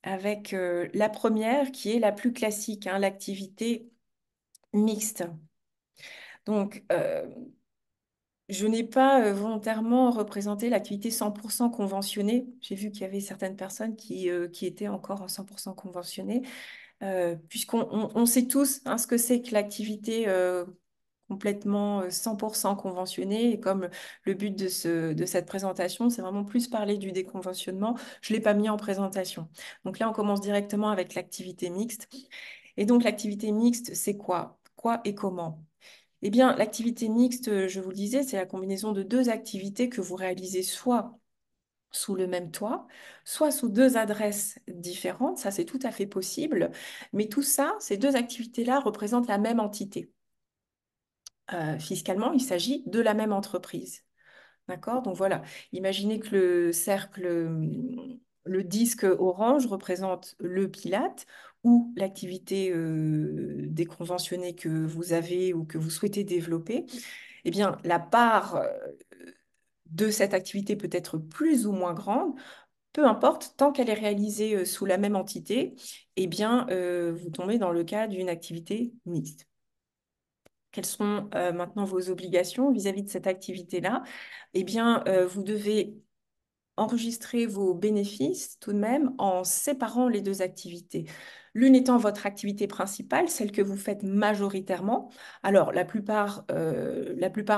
avec la première qui est la plus classique, hein, l'activité mixte. Donc, je n'ai pas volontairement représenté l'activité 100% conventionnée. J'ai vu qu'il y avait certaines personnes qui étaient encore en 100% conventionnées, puisqu'on sait tous, hein, ce que c'est que l'activité complètement 100% conventionnée. Et comme le but de cette présentation, c'est vraiment plus parler du déconventionnement, je ne l'ai pas mis en présentation. Donc là, on commence directement avec l'activité mixte. Et donc, l'activité mixte, c'est quoi? Quoi et comment? Eh bien, l'activité mixte, je vous le disais, c'est la combinaison de deux activités que vous réalisez soit sous le même toit, soit sous deux adresses différentes. Ça, c'est tout à fait possible. Mais tout ça, ces deux activités-là représentent la même entité. Fiscalement, il s'agit de la même entreprise. D'accord? Donc voilà, imaginez que le cercle, le disque orange représente le Pilate ou l'activité déconventionnée que vous avez ou que vous souhaitez développer. Eh bien, la part de cette activité peut être plus ou moins grande, peu importe, tant qu'elle est réalisée sous la même entité, eh bien, vous tombez dans le cas d'une activité mixte. Quelles sont maintenant vos obligations vis-à-vis de cette activité-là? Eh bien, vous devez enregistrer vos bénéfices tout de même en séparant les deux activités. L'une étant votre activité principale, celle que vous faites majoritairement. Alors, la plupart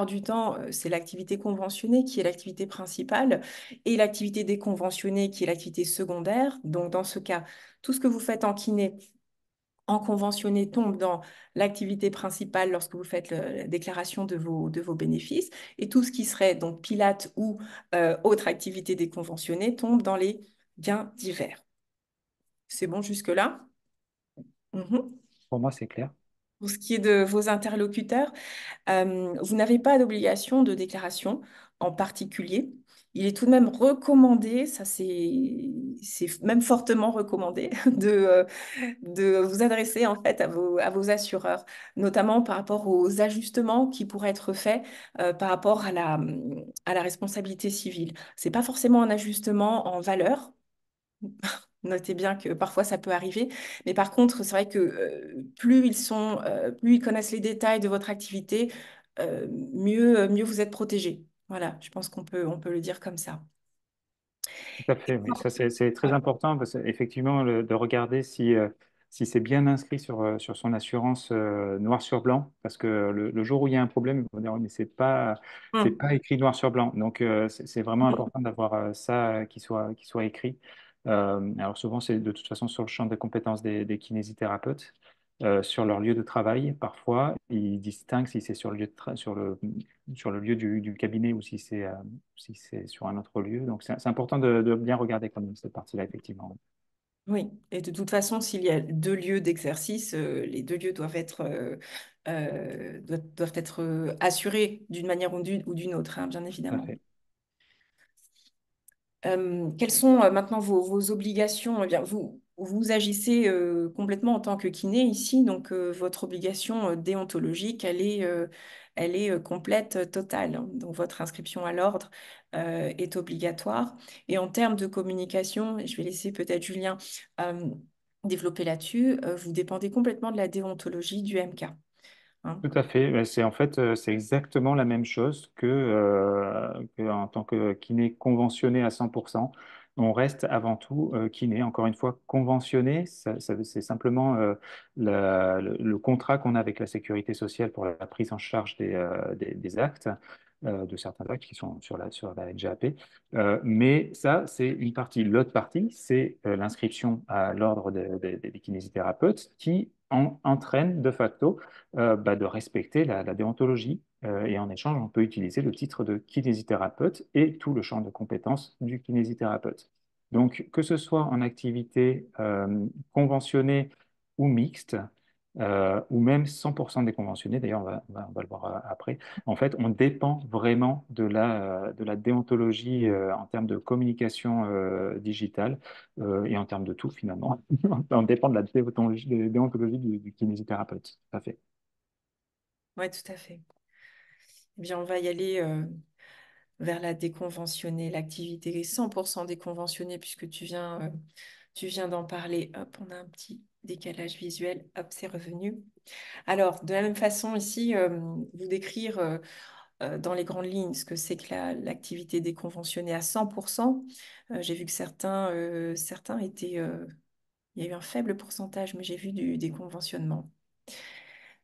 du temps, c'est l'activité conventionnée qui est l'activité principale et l'activité déconventionnée qui est l'activité secondaire. Donc, dans ce cas, tout ce que vous faites en kiné, en conventionné tombe dans l'activité principale lorsque vous faites la déclaration de vos bénéfices. Et tout ce qui serait donc Pilate ou autre activité déconventionnée tombe dans les gains divers. C'est bon jusque-là? Mhm.
Pour moi, c'est clair.
Pour ce qui est de vos interlocuteurs, vous n'avez pas d'obligation de déclaration en particulier. Il est tout de même recommandé, ça c'est même fortement recommandé, de vous adresser en fait à vos assureurs, notamment par rapport aux ajustements qui pourraient être faits par rapport à la responsabilité civile. C'est pas forcément un ajustement en valeur. Notez bien que parfois ça peut arriver, mais par contre, c'est vrai que plus ils connaissent les détails de votre activité, mieux vous êtes protégé. Voilà, je pense on peut le dire comme ça.
Tout à fait, oui. Ça, c'est très important parce qu'effectivement, de regarder si c'est bien inscrit sur son assurance noir sur blanc. Parce que le jour où il y a un problème, ils vont dire, oui, mais c'est
Hum,
pas écrit noir sur blanc. Donc, c'est vraiment
hum.
important d'avoir ça qui soit écrit. Alors, souvent, c'est de toute façon sur le champ de compétences des kinésithérapeutes. Sur leur lieu de travail, parfois, ils distinguent si c'est sur le lieu sur le lieu du cabinet ou si c'est sur un autre lieu. Donc, c'est important de bien regarder quand même cette partie-là, effectivement.
Oui, et de toute façon, s'il y a deux lieux d'exercice, les deux lieux doivent être assurés d'une manière ou d'une autre, hein, bien
Tout à
évidemment.
fait.
Quelles sont maintenant vos obligations? Eh bien, vous agissez complètement en tant que kiné ici, donc votre obligation déontologique, elle est complète, totale, hein. Donc votre inscription à l'ordre est obligatoire. Et en termes de communication, et je vais laisser peut-être Julien euh, développer là-dessus, vous dépendez complètement de la déontologie du MK, hein.
Tout à fait. C'est en fait, c'est exactement la même chose que en tant que kiné conventionné à 100%. On reste avant tout kiné. Encore une fois, conventionné, c'est simplement le contrat qu'on a avec la sécurité sociale pour la prise en charge des actes, de certains actes qui sont sur la NGAP. Mais ça, c'est une partie. L'autre partie, c'est l'inscription à l'ordre des kinésithérapeutes qui entraîne de facto de respecter la déontologie. Et en échange, on peut utiliser le titre de kinésithérapeute et tout le champ de compétences du kinésithérapeute. Donc, que ce soit en activité conventionnée ou mixte, ou même 100% déconventionnée, d'ailleurs, on va le voir après, en fait, on dépend vraiment de la déontologie en termes de communication digitale et en termes de tout, finalement. On dépend de la déontologie du kinésithérapeute. Tout à fait.
Oui, tout à fait. Eh bien, on va y aller vers la déconventionnée, l'activité 100% déconventionnée, puisque Tu viens d'en parler. Hop, on a un petit décalage visuel. Hop, c'est revenu. Alors, de la même façon, ici, vous décrire dans les grandes lignes ce que c'est que l'activité déconventionnée à 100%. J'ai vu que certains étaient... il y a eu un faible pourcentage, mais j'ai vu du déconventionnement.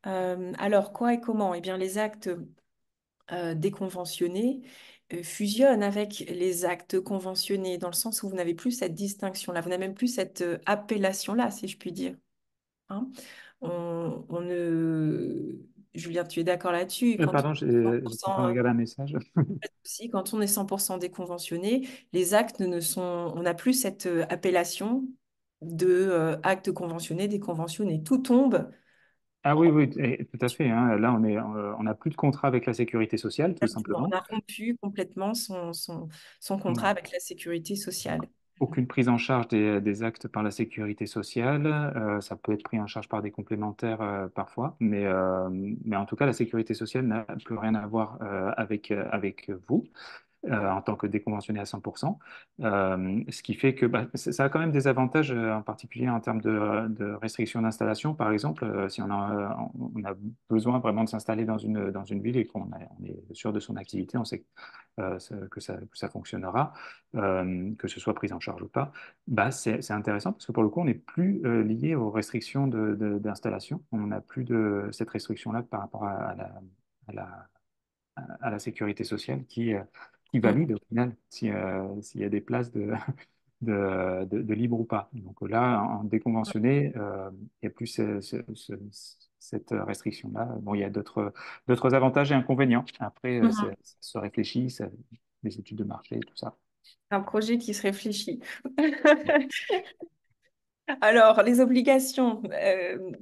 Alors, quoi et comment? Eh bien, les actes déconventionnés fusionnent avec les actes conventionnés, dans le sens où vous n'avez plus cette distinction-là, vous n'avez même plus cette appellation-là, si je puis dire. Hein. On ne... Julien, tu es d'accord là-dessus? Quand on
Pardon,
est
j'étais en train
100%,
de regarder un message.
aussi, quand on est 100% déconventionné, les actes ne sont... On n'a plus cette appellation de actes conventionnés, déconventionnés. Tout tombe.
Ah oui, oui, tout à fait, hein. Là, on n'a plus de contrat avec la sécurité sociale, tout
Exactement. On
simplement.
a rompu complètement son contrat avec la sécurité sociale.
Aucune prise en charge des actes par la sécurité sociale. Ça peut être pris en charge par des complémentaires parfois, mais en tout cas, la sécurité sociale n'a plus rien à voir avec vous en tant que déconventionné à 100%. Ce qui fait que bah, ça a quand même des avantages, en particulier en termes de restrictions d'installation. Par exemple, si on a besoin vraiment de s'installer dans une ville et on est sûr de son activité, on sait que ça fonctionnera, que ce soit pris en charge ou pas, bah, c'est intéressant parce que pour le coup, on n'est plus lié aux restrictions d'installation. On n'a plus de cette restriction-là par rapport à la à la sécurité sociale qui
Mhm.
valide au final s'il y a des places de libre ou pas. Donc là, en déconventionné, il n'y a plus cette restriction-là. Bon, il y a d'autres avantages et inconvénients. Après,
Mhm.
ça se réfléchit, les études de marché, tout ça.
Un projet qui se réfléchit. Alors, les obligations,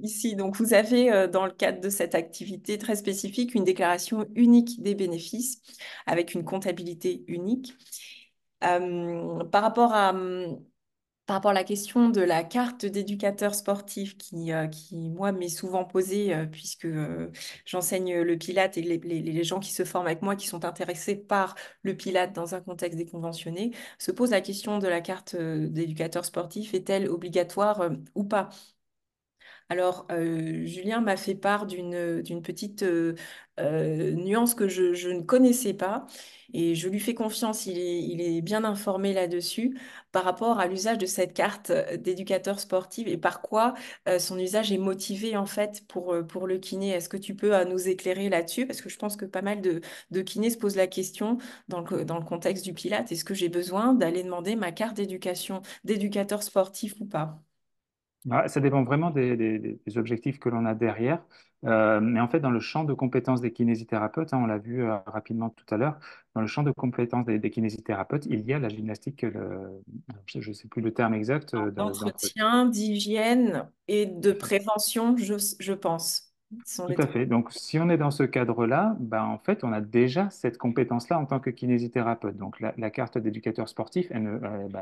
ici, donc vous avez dans le cadre de cette activité très spécifique une déclaration unique des bénéfices avec une comptabilité unique. Par rapport par rapport à la question de la carte d'éducateur sportif qui, moi, m'est souvent posée puisque j'enseigne le Pilate et les gens qui se forment avec moi, qui sont intéressés par le Pilate dans un contexte déconventionné, se pose la question de la carte d'éducateur sportif, est-elle obligatoire ou pas? Alors, Julien m'a fait part d'une petite nuance que je ne connaissais pas et je lui fais confiance, il est bien informé là-dessus par rapport à l'usage de cette carte d'éducateur sportif et par quoi son usage est motivé en fait pour le kiné. Est-ce que tu peux nous éclairer là-dessus? Parce que je pense que pas mal de kinés se posent la question dans le contexte du Pilate, est-ce que j'ai besoin d'aller demander ma carte d'éducateur sportif ou pas?
Ah, ça dépend vraiment des objectifs que l'on a derrière. Mais en fait, dans le champ de compétences des kinésithérapeutes, hein, on l'a vu rapidement tout à l'heure, dans le champ de compétences des kinésithérapeutes, il y a la gymnastique, je ne sais plus le terme exact, d'entretien.
D'entretien, d'hygiène et de prévention, je pense. Ce sont
Tout
les
à
trois.
fait. Donc, si on est dans ce cadre-là, ben, en fait, on a déjà cette compétence-là en tant que kinésithérapeute. Donc, la carte d'éducateur sportif, elle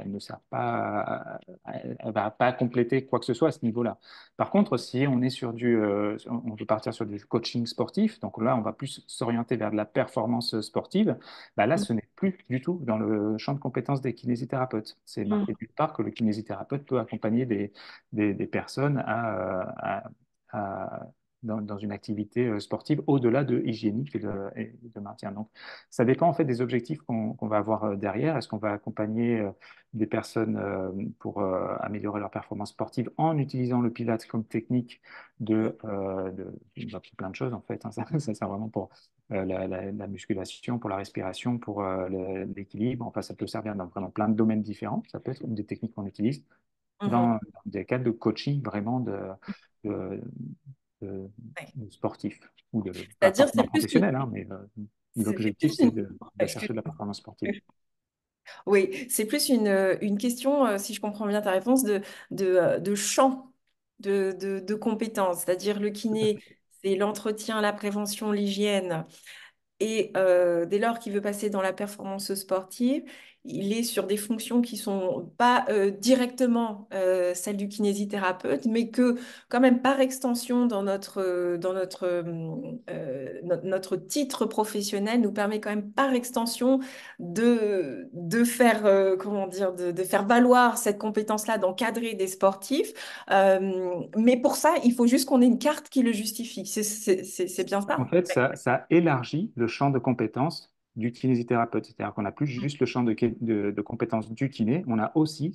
ne sert pas, elle va pas compléter quoi que ce soit à ce niveau-là. Par contre, si on est on veut partir sur du coaching sportif, donc là, on va plus s'orienter vers de la performance sportive, ben là, ce n'est plus du tout dans le champ de compétences des kinésithérapeutes. C'est marqué
Mhm.
nulle part que le kinésithérapeute peut accompagner des personnes dans une activité sportive au-delà de hygiénique et de maintien. Donc, ça dépend en fait des objectifs qu'on va avoir derrière. Est-ce qu'on va accompagner des personnes pour améliorer leur performance sportive en utilisant le Pilates comme technique pour plein de choses en fait, hein. Ça sert vraiment pour la musculation, pour la respiration, pour l'équilibre. Enfin, ça peut servir dans vraiment plein de domaines différents. Ça peut être une des techniques qu'on utilise
Mhm.
dans des cas de coaching vraiment de, de-
Ouais.
de sportif, ou pas
C'est-à-dire,
forcément professionnel, hein, mais
c'est
l'objectif,
plus une,
c'est de chercher de la
excuse-moi.
performance sportive.
Oui, c'est plus une question, si je comprends bien ta réponse, de champ de compétences. C'est-à-dire, le
Tout à
kiné,
fait.
c'est l'entretien, la prévention, l'hygiène. Et dès lors qu'il veut passer dans la performance sportive, il est sur des fonctions qui sont pas directement celles du kinésithérapeute, mais que quand même par extension notre titre professionnel nous permet quand même par extension de faire, comment dire, de faire valoir cette compétence-là, d'encadrer des sportifs. Mais pour ça, il faut juste qu'on ait une carte qui le justifie. C'est bien
En
ça?
fait, ça élargit le champ de compétences du kinésithérapeute. C'est-à-dire qu'on n'a plus juste le champ de compétences du kiné, on a aussi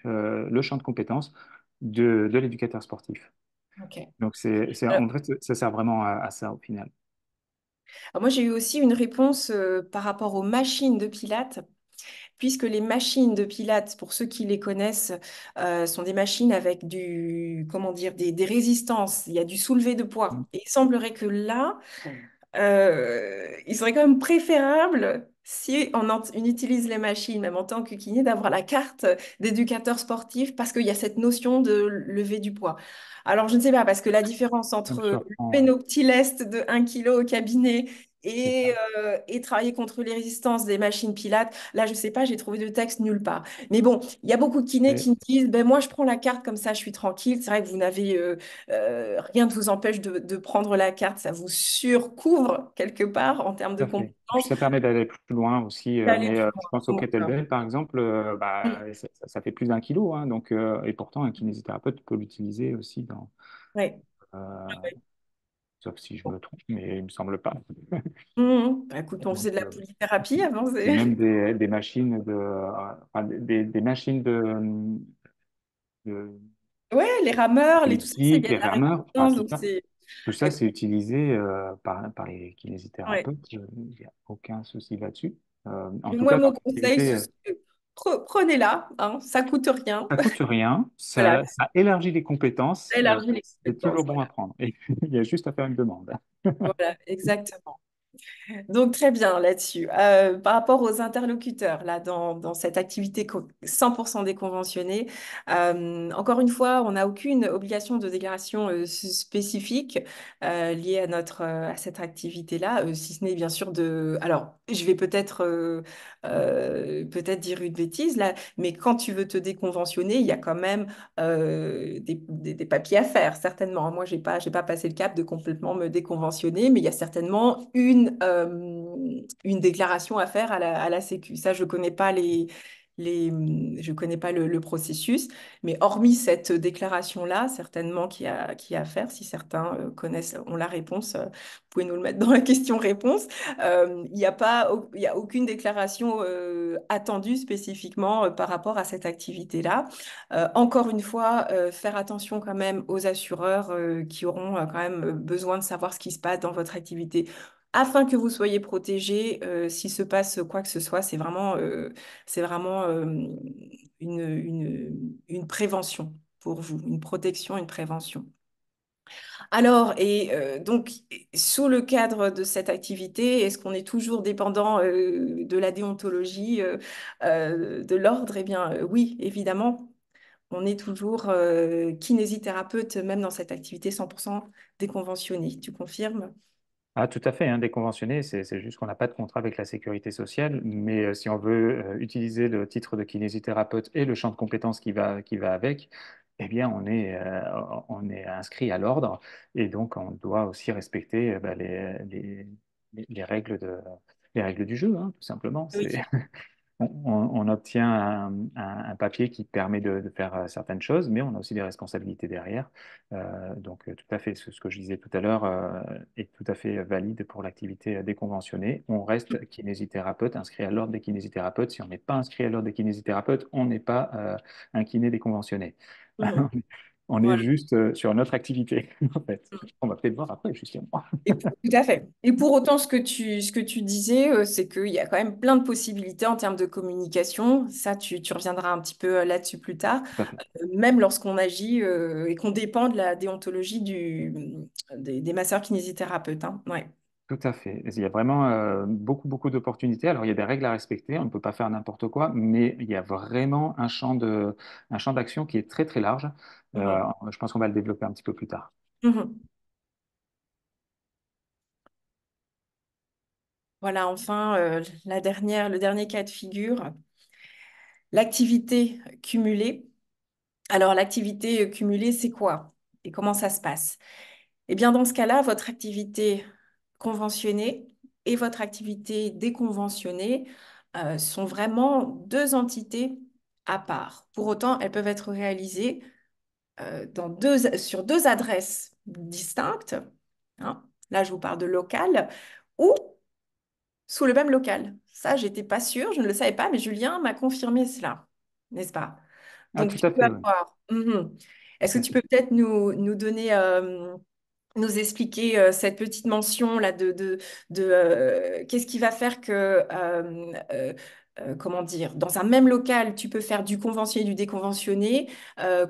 le champ de compétences de l'éducateur sportif.
Ok.
Donc,
Alors,
en fait, ça sert vraiment à ça au final.
moi, j'ai eu aussi une réponse par rapport aux machines de pilates, puisque les machines de pilates, pour ceux qui les connaissent, sont des machines avec comment dire, des résistances. Il y a du soulevé de poids. Et il semblerait que là, il serait quand même préférable, si on utilise les machines, même en tant que kiné, d'avoir la carte d'éducateur sportif parce qu'il y a cette notion de lever du poids. Alors, je ne sais pas, parce que la différence
Donc,
entre
je
lever
reprends,
nos petits lestes de 1 kilo au cabinet
c'est ça.
et travailler contre les résistances des machines Pilates, là, je ne sais pas, j'ai trouvé de texte nulle part. Mais bon, il y a beaucoup de kinés qui me disent, ben moi, je prends la carte comme ça, je suis tranquille. C'est vrai que vous n'avez rien ne vous empêche de prendre la carte, ça vous surcouvre quelque part en termes
Tout
de
à fait. Puis
compétences,
ça permet d'aller plus loin aussi,
d'aller
mais
plus
je
loin.
pense au
Donc,
kettlebell, par exemple,
mm,
ça fait plus d'1 kilo, hein, donc, et pourtant un kinésithérapeute peut l'utiliser aussi
ouais.
euh, sauf si je me trompe, mais il me semble pas.
Bah, écoute, on faisait
Donc,
de la polythérapie avant.
et même des machines enfin, des machines de,
Ouais, les rameurs, tout ça, il y
elliptiques,
a de
les
la
rameurs, enfin,
résistance, donc c'est...
tout ça, c'est utilisé par les
Ouais.
kinésithérapeutes. Il n'y a aucun souci là-dessus. En
Mais
tout
moi,
cas, dans
mon conseil,
l'activité,
prenez-la, hein, ça coûte rien.
ça coûte rien,
Voilà,
ça élargit les compétences,
ça élargit les
c'est
compétences.
toujours bon à prendre. Et il y a juste à faire une demande.
Voilà, exactement. Donc, très bien là-dessus. Par rapport aux interlocuteurs, là, dans cette activité 100% déconventionnée, encore une fois, on n'a aucune obligation de déclaration spécifique liée à cette activité-là, si ce n'est bien sûr de... Alors, je vais peut-être dire une bêtise là, mais quand tu veux te déconventionner, il y a quand même des papiers à faire, certainement. Moi, j'ai pas passé le cap de complètement me déconventionner, mais il y a certainement une déclaration à faire à la Sécu. Ça, je connais pas je connais pas le processus, mais hormis cette déclaration-là, certainement qu'il y a à faire. Si certains ont la réponse, vous pouvez nous le mettre dans la question-réponse. Il n'y a pas, il y a aucune déclaration attendue spécifiquement par rapport à cette activité-là. Encore une fois, faire attention quand même aux assureurs qui auront quand même besoin de savoir ce qui se passe dans votre activité afin que vous soyez protégés. S'il se passe quoi que ce soit, c'est vraiment une prévention pour vous, une protection, une prévention. Alors, donc, sous le cadre de cette activité, est-ce qu'on est toujours dépendant de la déontologie de l'ordre? Eh bien, oui, évidemment. On est toujours kinésithérapeute, même dans cette activité 100% déconventionnée. Tu confirmes?
Ah, tout à fait, hein, déconventionné, c'est juste qu'on n'a pas de contrat avec la sécurité sociale, mais si on veut utiliser le titre de kinésithérapeute et le champ de compétences qui va avec, eh bien, on est inscrit à l'ordre et donc on doit aussi respecter bah, les règles les règles du jeu, hein, tout simplement.
Oui.
On obtient un papier qui permet de faire certaines choses, mais on a aussi des responsabilités derrière. Tout à fait, ce que je disais tout à l'heure est tout à fait valide pour l'activité déconventionnée. On reste kinésithérapeute, inscrit à l'ordre des kinésithérapeutes. Si on n'est pas inscrit à l'ordre des kinésithérapeutes, on n'est pas un kiné déconventionné.
Mhm.
On est
Voilà.
juste sur notre activité, en fait. On va peut-être voir après, justement.
Tout à fait. Et pour autant, ce que tu disais, c'est qu'il y a quand même plein de possibilités en termes de communication. Ça, tu reviendras un petit peu là-dessus plus tard.
Tout à fait.
Même lorsqu'on agit et qu'on dépend de la déontologie des masseurs kinésithérapeutes, hein. Ouais.
Tout à fait. Il y a vraiment beaucoup d'opportunités. Alors, il y a des règles à respecter, on ne peut pas faire n'importe quoi, mais il y a vraiment un champ d'action qui est très large.
Mhm.
Je pense qu'on va le développer un petit peu plus tard.
Mhm. Voilà, enfin, le dernier cas de figure. l'activité cumulée. Alors, l'activité cumulée, c'est quoi? Et comment ça se passe? Eh bien, dans ce cas-là, votre activité conventionnée et votre activité déconventionnée sont vraiment deux entités à part. Pour autant, elles peuvent être réalisées sur deux adresses distinctes, hein. Là, je vous parle de local, ou sous le même local. Ça, j'étais pas sûre, je ne le savais pas, mais Julien m'a confirmé cela, n'est-ce pas?
Ah,
Donc,
tout
tu
à
peux
fait, oui.
avoir. Mhm. Est-ce
Tout
que
à
tu
fait.
peux peut-être nous donner, nous expliquer cette petite mention là de qu'est-ce qui va faire que, comment dire, dans un même local, tu peux faire du conventionné et du déconventionné.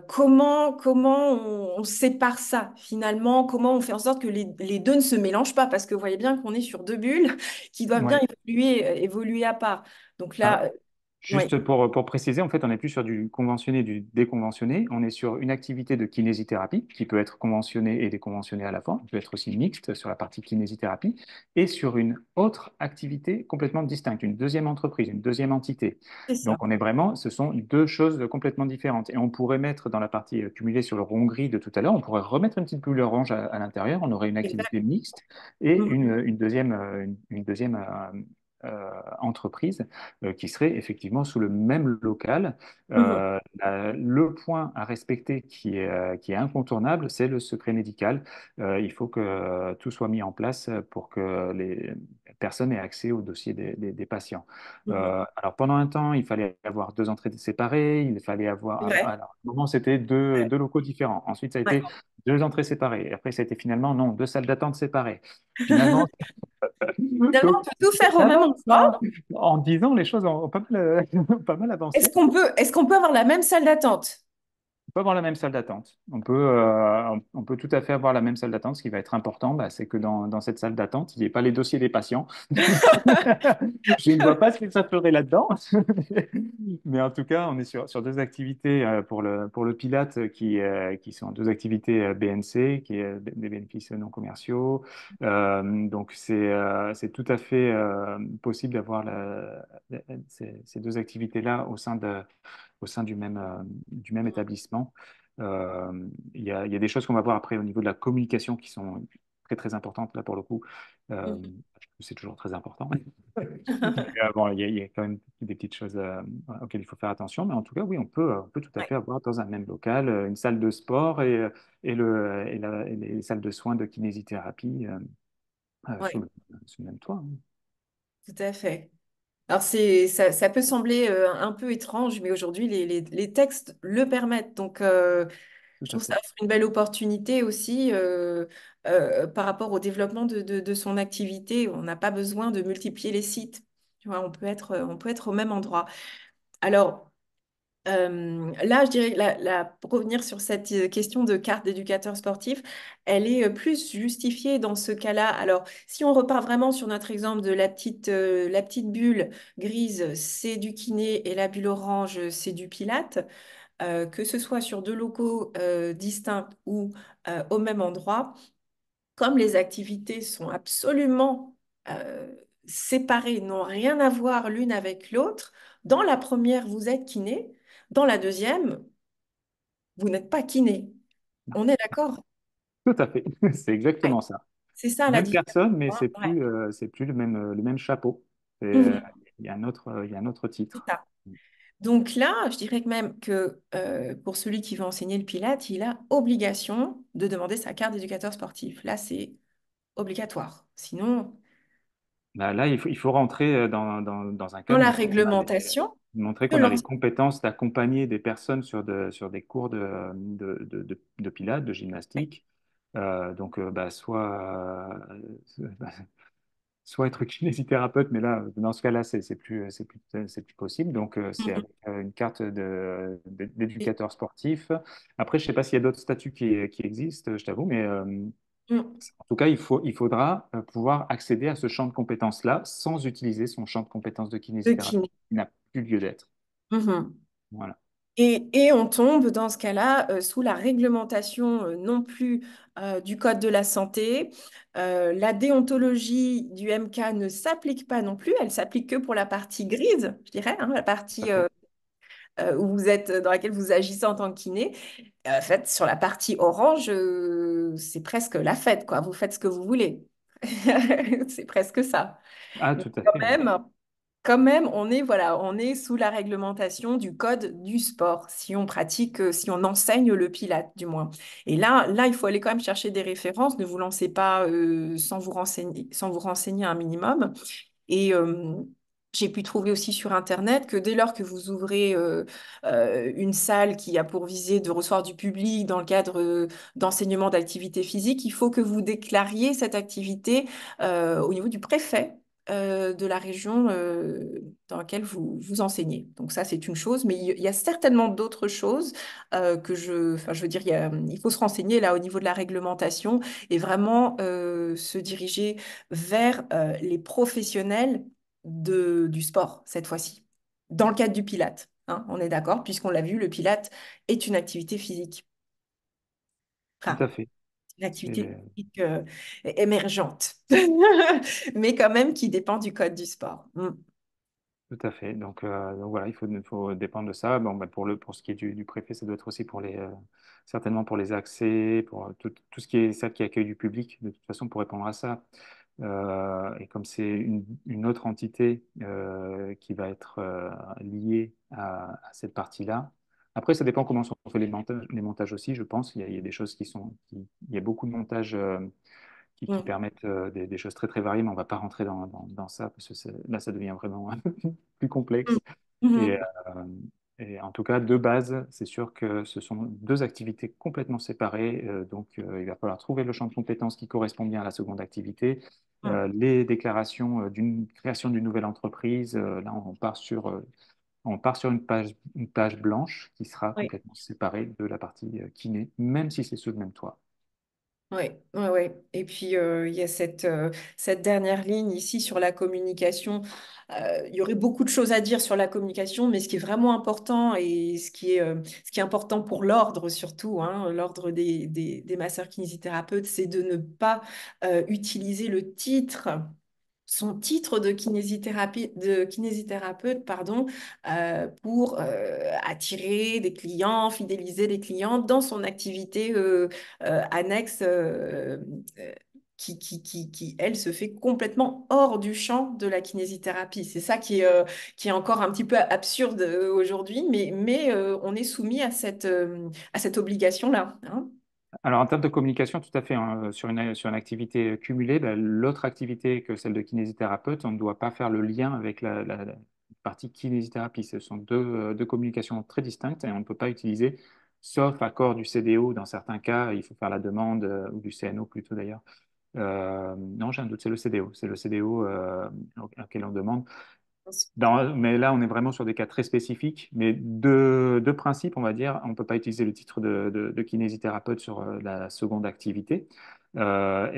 Comment on sépare ça finalement? Comment on fait en sorte que les deux ne se mélangent pas? Parce que vous voyez bien qu'on est sur deux bulles qui doivent bien
Ouais.
évoluer à part. Donc
Alors,
là, oui,
juste pour préciser, en fait, on n'est plus sur du conventionné, du déconventionné. On est sur une activité de kinésithérapie qui peut être conventionnée et déconventionnée à la fois. Elle peut être aussi mixte sur la partie kinésithérapie et sur une autre activité complètement distincte, une deuxième entreprise, une deuxième entité.
c'est
Donc,
ça.
on est vraiment, ce sont deux choses complètement différentes. Et on pourrait mettre dans la partie cumulée sur le rond gris de tout à l'heure, on pourrait remettre une petite bulle orange à l'intérieur. On aurait une
Exact.
activité mixte et
Mhm.
une deuxième entreprise qui serait effectivement sous le même local.
Mhm.
Le point à respecter qui est incontournable, c'est le secret médical. Il faut que tout soit mis en place pour que les personnes aient accès au dossier des patients.
Mhm.
Alors pendant un temps, il fallait avoir deux entrées séparées, il fallait avoir...
C'est vrai.
Alors, à un moment, c'était deux locaux différents. Ensuite, ça a
Ouais.
été deux entrées séparées. Et après, ça a été finalement, non, deux salles d'attente séparées. Finalement,
Finalement,
donc,
on peut tout faire au
ça
même
avance,
endroit.
hein. En 10 ans, les choses ont pas mal, pas mal avancé.
Est-ce qu'on peut avoir la même salle d'attente?
On peut avoir la même salle d'attente. On peut tout à fait avoir la même salle d'attente. Ce qui va être important, bah, c'est que dans cette salle d'attente, il n'y ait pas les dossiers des patients. Je ne vois pas ce que ça ferait là-dedans. Mais en tout cas, on est sur deux activités pour le Pilate qui sont deux activités BNC, qui est des bénéfices non commerciaux. Donc, c'est tout à fait possible d'avoir ces deux activités-là au sein du même établissement. Il y a des choses qu'on va voir après au niveau de la communication qui sont très très importantes là pour le coup.
Mhm.
C'est toujours très important. Mais, bon, il y a quand même des petites choses auxquelles il faut faire attention. Mais en tout cas, oui, on peut tout à
Ouais,
fait avoir dans un même local une salle de sport et les salles de soins de kinésithérapie
ouais,
sous le même toit, hein.
tout à fait. Alors, ça peut sembler un peu étrange, mais aujourd'hui, les textes le permettent. Donc, je
Tout à
trouve que ça
fait.
offre une belle opportunité aussi par rapport au développement de son activité. On n'a pas besoin de multiplier les sites. Tu vois, on peut être au même endroit. Alors, là, je dirais que pour revenir sur cette question de carte d'éducateur sportif, elle est plus justifiée dans ce cas-là. Alors, si on repart vraiment sur notre exemple de la petite bulle grise, c'est du kiné et la bulle orange, c'est du pilate, que ce soit sur deux locaux distincts ou au même endroit, comme les activités sont absolument séparées, n'ont rien à voir l'une avec l'autre, dans la première, vous êtes kiné, dans la deuxième, vous n'êtes pas kiné. On est d'accord?
Tout à fait. C'est
Ouais.
exactement ça.
C'est ça la
Même
différence,
personne, mais
hein. Ouais.
c'est plus le même chapeau.
Mhm.
Il y a un autre
C'est
titre.
ça. Donc là, je dirais que même que pour celui qui veut enseigner le Pilate, il a obligation de demander sa carte d'éducateur sportif. Là, c'est obligatoire. Sinon,
Là, il faut rentrer dans un
dans
cadre,
la réglementation
montrer
de
qu'on a les
l'enseignement.
compétences d'accompagner des personnes sur des cours de pilates, de gymnastique. Donc, soit être kinésithérapeute, mais là, dans ce cas-là, c'est plus possible. Donc, c'est avec une carte d'éducateur sportif. Après, je ne sais pas s'il y a d'autres statuts qui existent, je t'avoue, mais
Mhm.
en tout cas, il faudra pouvoir accéder à ce champ de compétences-là sans utiliser son champ de compétences de
De
kinésithérapie.
kiné.
Il n'a plus lieu d'être.
Mhm.
Voilà.
Et on tombe dans ce cas-là sous la réglementation non plus du Code de la santé. La déontologie du MK ne s'applique pas non plus, elle s'applique que pour la partie grise, je dirais, hein, la
Tout à
partie
fait.
où vous êtes, dans laquelle vous agissez en tant que kiné. En fait, sur la partie orange, c'est presque la fête, quoi. Vous faites ce que vous voulez. C'est presque ça.
Ah,
Mais
tout à
quand
fait, oui.
même, quand même, on est, voilà, on est sous la réglementation du code du sport, si on pratique, si on enseigne le pilate, du moins. Et là, il faut aller quand même chercher des références. Ne vous lancez pas sans vous renseigner un minimum. Et j'ai pu trouver aussi sur Internet que dès lors que vous ouvrez une salle qui a pour visée de recevoir du public dans le cadre d'enseignement d'activité physique, il faut que vous déclariez cette activité au niveau du préfet de la région dans laquelle vous enseignez. Donc ça, c'est une chose, mais il y a certainement d'autres choses enfin, je veux dire, il faut se renseigner là au niveau de la réglementation et vraiment se diriger vers les professionnels du sport cette fois-ci, dans le cadre du Pilate. Hein, on est d'accord, puisqu'on l'a vu, le Pilate est une activité physique.
Tout à
Enfin,
fait.
une activité
C'est
physique émergente, mais quand même qui dépend du code du sport. Mm.
Tout à fait. Donc voilà, il faut dépendre de ça. Bon, bah, pour ce qui est du préfet, ça doit être aussi certainement pour les accès, pour tout ce qui est ça qui accueille du public, de toute façon, pour répondre à ça. Et comme c'est une autre entité qui va être liée à cette partie-là. Après, ça dépend comment sont faits les montages aussi, je pense. Il y a des choses il y a beaucoup de montages qui
Mm.
permettent des choses très très variées, mais on ne va pas rentrer dans ça parce que là, ça devient vraiment plus
Mm.
complexe. Et,
Mhm.
et en tout cas, de base, c'est sûr que ce sont deux activités complètement séparées. Donc, il va falloir trouver le champ de compétences qui correspond bien à la seconde activité.
Mm.
Les déclarations d'une création d'une nouvelle entreprise, là, on part sur une page blanche qui sera
Oui.
complètement séparée de la partie kiné, même si c'est sous le même toit.
Oui, oui, oui. Et puis, il y a cette dernière ligne ici sur la communication. Il y aurait beaucoup de choses à dire sur la communication, mais ce qui est vraiment important et ce qui est important pour l'ordre surtout, hein, l'ordre des masseurs kinésithérapeutes, c'est de ne pas utiliser le titre son titre de kinésithérapeute, pardon, pour attirer des clients, fidéliser des clients dans son activité annexe euh, qui, elle, se fait complètement hors du champ de la kinésithérapie. C'est ça qui est encore un petit peu absurde aujourd'hui, mais on est soumis à cette obligation-là. Hein.
Alors, en termes de communication, tout à fait, hein, sur une activité cumulée, ben, l'autre activité que celle de kinésithérapeute, on ne doit pas faire le lien avec la partie kinésithérapie. Ce sont deux communications très distinctes et on ne peut pas utiliser, sauf accord du CDO. Dans certains cas, il faut faire la demande, ou du CNO plutôt d'ailleurs. Non, j'ai un doute, c'est le CDO. C'est le CDO auquel on demande. Mais là, on est vraiment sur des cas très spécifiques. Mais de principe, on va dire, on ne peut pas utiliser le titre de kinésithérapeute sur la seconde activité. Et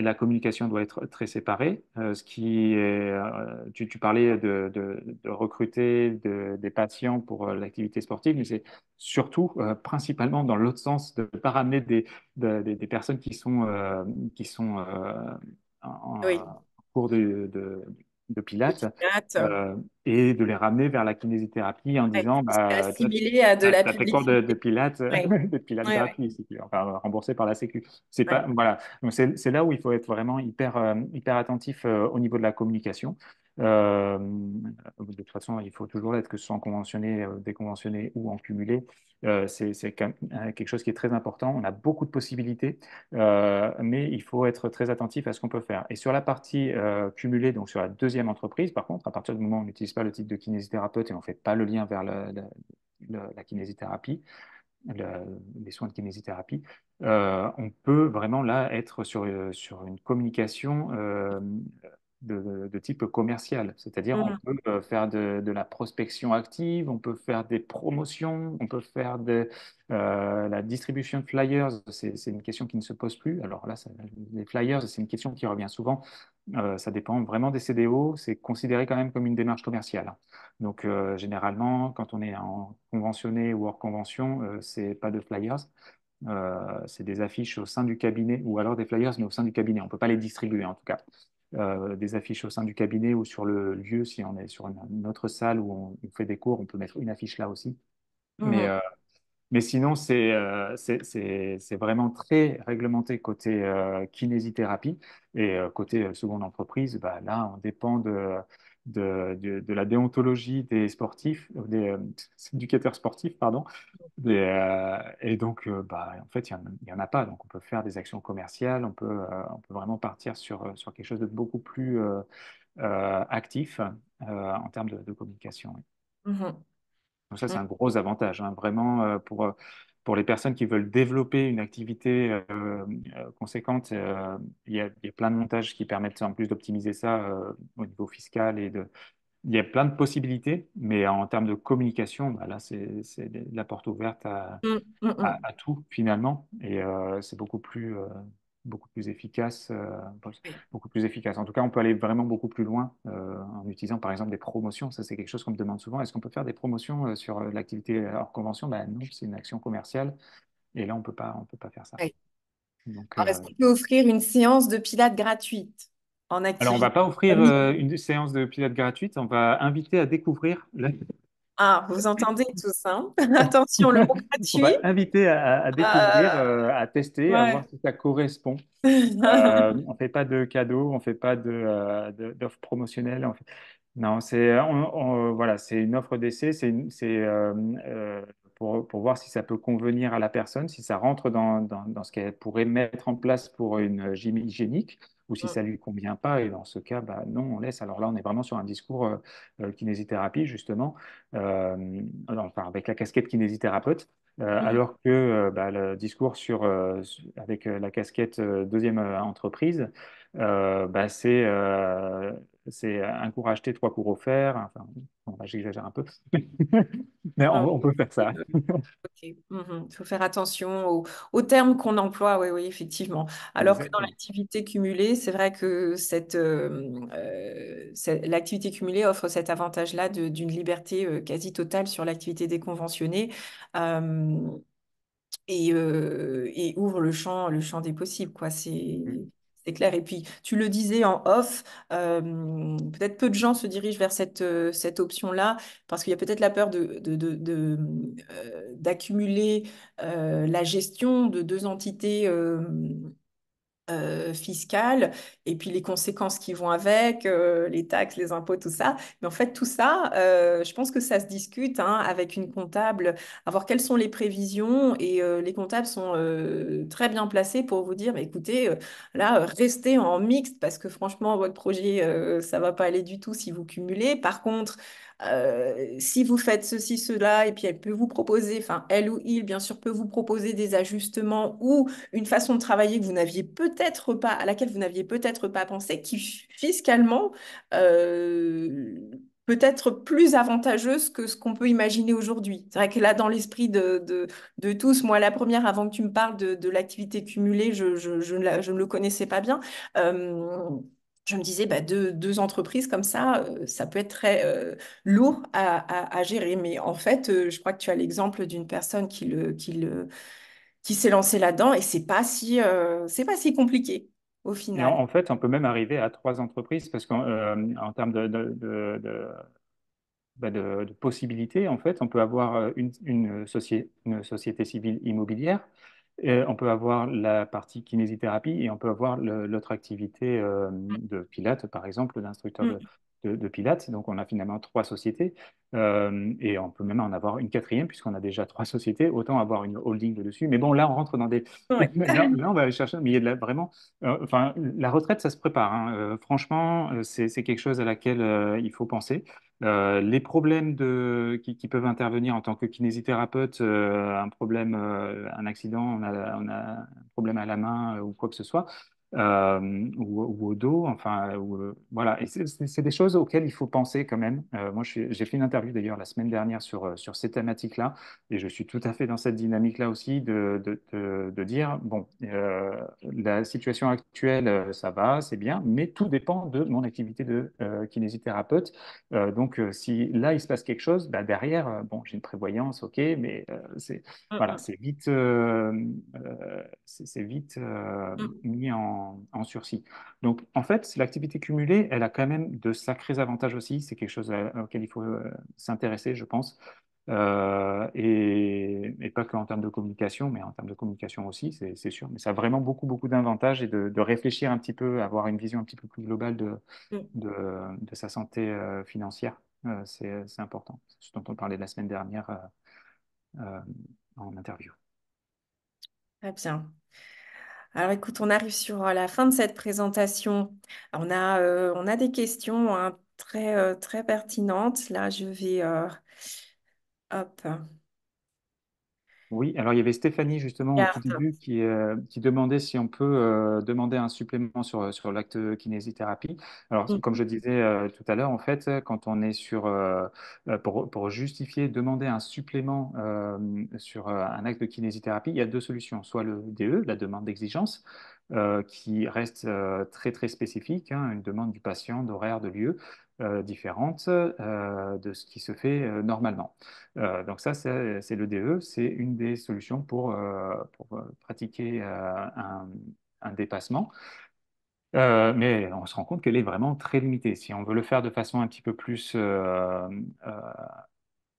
la communication doit être très séparée. Tu parlais de recruter des patients pour l'activité sportive, mais c'est surtout, principalement dans l'autre sens, de ne pas ramener des personnes qui sont
Oui.
en cours de pilates
Hâte.
et de les ramener vers la kinésithérapie en
Ouais,
disant,
c'est
bah, toi,
assimilé à de la
t'as fait cours de
publicité.
pilates,
Oui,
de pilates
oui, oui.
gratuit, enfin remboursé par la Sécu. C'est pas,
Ouais.
voilà. Donc c'est là où il faut être vraiment hyper attentif au niveau de la communication. De toute façon, il faut toujours l'être, que ce soit en conventionné, déconventionné ou en cumulé. C'est quand même, quelque chose qui est très important. On a beaucoup de possibilités, mais il faut être très attentif à ce qu'on peut faire. Et sur la partie cumulée, donc sur la deuxième entreprise, par contre, à partir du moment où on n'utilise pas le titre de kinésithérapeute et on ne fait pas le lien vers la kinésithérapie, les soins de kinésithérapie, on peut vraiment là être sur une communication de type commercial. C'est-à-dire, on
Mhm.
peut faire de la prospection active, on peut faire des promotions, on peut faire la distribution de flyers. C'est une question qui ne se pose plus. Alors là, les flyers, c'est une question qui revient souvent. Ça dépend vraiment des CDO. C'est considéré quand même comme une démarche commerciale, hein. Donc, généralement, quand on est en conventionné ou hors convention, c'est pas de flyers. C'est des affiches au sein du cabinet ou alors des flyers, mais au sein du cabinet. On ne peut pas les distribuer en tout cas. Des affiches au sein du cabinet ou sur le lieu, si on est sur une autre salle où on fait des cours, on peut mettre une affiche là aussi. Mais,
Mhm.
mais sinon, c'est vraiment très réglementé côté kinésithérapie et côté seconde entreprise, bah, là, on dépend de la déontologie des sportifs, des éducateurs sportifs, pardon. Et donc, bah, en fait, il y en a pas. Donc, on peut faire des actions commerciales, on peut vraiment partir sur quelque chose de beaucoup plus actif en termes de communication. Oui.
Mhm.
Donc ça, c'est
Mhm.
un gros avantage, hein, vraiment pour les personnes qui veulent développer une activité conséquente. Il y a plein de montages qui permettent en plus d'optimiser ça au niveau fiscal il y a plein de possibilités, mais en termes de communication, bah là, c'est la porte ouverte
Mhm. Mhm.
à tout finalement, et c'est beaucoup plus efficace,
Oui.
beaucoup plus efficace. En tout cas, on peut aller vraiment beaucoup plus loin en utilisant par exemple des promotions. Ça, c'est quelque chose qu'on me demande souvent. Est-ce qu'on peut faire des promotions sur l'activité hors convention? Ben non, c'est une action commerciale, et là, on peut pas faire ça.
Oui.
Donc,
Alors, est-ce qu'on peut offrir une séance de pilates gratuite en
alors, on va
activité
pas offrir
famille?
une séance de pilates gratuite. On va inviter à découvrir.
Ah, vous entendez tous, hein? Attention, le mot
On va
gratuit.
inviter à découvrir,
Euh,
à tester, à voir
ouais.
si ça correspond. On fait pas de cadeaux, on fait pas d'offres promotionnelles. Non, voilà, c'est une offre d'essai, pour voir si ça peut convenir à la personne, si ça rentre dans ce qu'elle pourrait mettre en place pour une gym hygiénique, ou si ça lui convient pas. Et dans ce cas, bah, non, on laisse. Alors là, on est vraiment sur un discours kinésithérapie, justement, enfin, avec la casquette kinésithérapeute.
Mhm.
Alors que bah, le discours avec la casquette deuxième entreprise, bah, c'est un cours acheté, trois cours offerts. Enfin, bon, là, j'exagère un peu, mais
Non,
on peut faire ça.
ok. Mhm. Il faut faire attention aux termes qu'on emploie, oui, oui, effectivement. Alors que dans
Exactement.
l'activité cumulée, c'est vrai que l'activité cumulée offre cet avantage-là d'une liberté quasi totale sur l'activité déconventionnée. Euh, et ouvre le champ des possibles, quoi. C'est clair. Et puis, tu le disais en off, peut-être peu de gens se dirigent vers cette option-là parce qu'il y a peut-être la peur d'accumuler la gestion de deux entités fiscale et puis les conséquences qui vont avec, les taxes, les impôts, tout ça. Mais en fait, tout ça, je pense que ça se discute hein, avec une comptable, à voir quelles sont les prévisions et les comptables sont très bien placés pour vous dire, bah, écoutez, là, restez en mixte parce que franchement, votre projet, ça va pas aller du tout si vous cumulez. Par contre, si vous faites ceci, cela, et puis elle peut vous proposer, enfin, elle ou il, bien sûr, peut vous proposer des ajustements ou une façon de travailler que vous n'aviez peut-être pas, à laquelle vous n'aviez peut-être pas pensé, qui fiscalement euh, peut être plus avantageuse que ce qu'on peut imaginer aujourd'hui. C'est vrai que là, dans l'esprit de tous, moi, la première, avant que tu me parles de l'activité cumulée, je ne le connaissais pas bien. Euh, je me disais, bah, deux entreprises comme ça peut être très lourd à gérer. Mais en fait, je crois que tu as l'exemple d'une personne qui s'est lancé là-dedans et c'est pas si compliqué au
Et
final.
en fait, on peut même arriver à trois entreprises parce qu'en termes de possibilités, en fait, on peut avoir une société civile immobilière, on peut avoir la partie kinésithérapie et on peut avoir l'autre activité de pilates, par exemple, d'instructeur
Mm.
de pilates. Donc, on a finalement trois sociétés et on peut même en avoir une quatrième puisqu'on a déjà trois sociétés. Autant avoir une holding dessus. Mais bon, là, on rentre dans des...
Ouais.
Là, on va aller chercher, mais il y a vraiment... enfin, la retraite, ça se prépare, hein. Franchement, c'est quelque chose à laquelle il faut penser. Les problèmes qui peuvent intervenir en tant que kinésithérapeute, un problème, un accident, on a un problème à la main ou quoi que ce soit, ou au dos, enfin, voilà. Et c'est des choses auxquelles il faut penser quand même. Moi, j'ai fait une interview d'ailleurs la semaine dernière sur ces thématiques-là, et je suis tout à fait dans cette dynamique-là aussi de dire, bon, la situation actuelle, ça va, c'est bien, mais tout dépend de mon activité de kinésithérapeute. Donc, si là, il se passe quelque chose, bah, derrière, bon, j'ai une prévoyance, ok, mais
Mm,
voilà,
mm,
c'est vite
mm.
mis en sursis. Donc, en fait, l'activité cumulée, elle a quand même de sacrés avantages aussi. C'est quelque chose auquel il faut s'intéresser, je pense. Et pas que en termes de communication, mais en termes de communication aussi, c'est sûr. Mais ça a vraiment beaucoup, beaucoup d'avantages et de réfléchir un petit peu, avoir une vision un petit peu plus globale
Mm.
de, de sa santé financière. C'est important. C'est ce dont on parlait la semaine dernière euh, en interview.
Très bien. Alors écoute, on arrive sur la fin de cette présentation. On a des questions hein, très pertinentes. Là, je vais... hop,
Oui, alors il y avait Stéphanie justement au tout
regarde.
début qui demandait si on peut demander un supplément sur l'acte kinésithérapie. Alors comme
Mhm.
je disais tout à l'heure, en fait, quand on est pour justifier, demander un supplément sur un acte de kinésithérapie, il y a deux solutions. Soit le DE, la demande d'exigence, qui reste très très spécifique, hein, une demande du patient d'horaire, de lieu différente de ce qui se fait normalement. Donc ça, c'est le DE, c'est une des solutions pour pratiquer un dépassement. Mais on se rend compte qu'elle est vraiment très limitée. Si on veut le faire de façon un petit peu plus euh,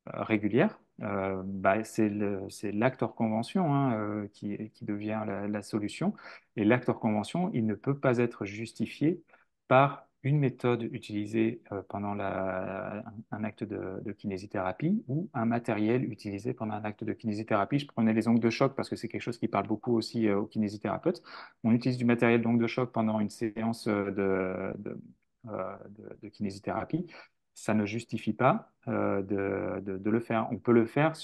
régulière, bah, c'est l'acte hors convention hein, qui devient la solution. Et l'acte hors convention, il ne peut pas être justifié par une méthode utilisée pendant un acte de kinésithérapie ou un matériel utilisé pendant un acte de kinésithérapie. Je prenais les ongles de choc parce que c'est quelque chose qui parle beaucoup aussi aux kinésithérapeutes. On utilise du matériel d'ongles de choc pendant une séance de kinésithérapie, ça ne justifie pas de le faire. On peut le faire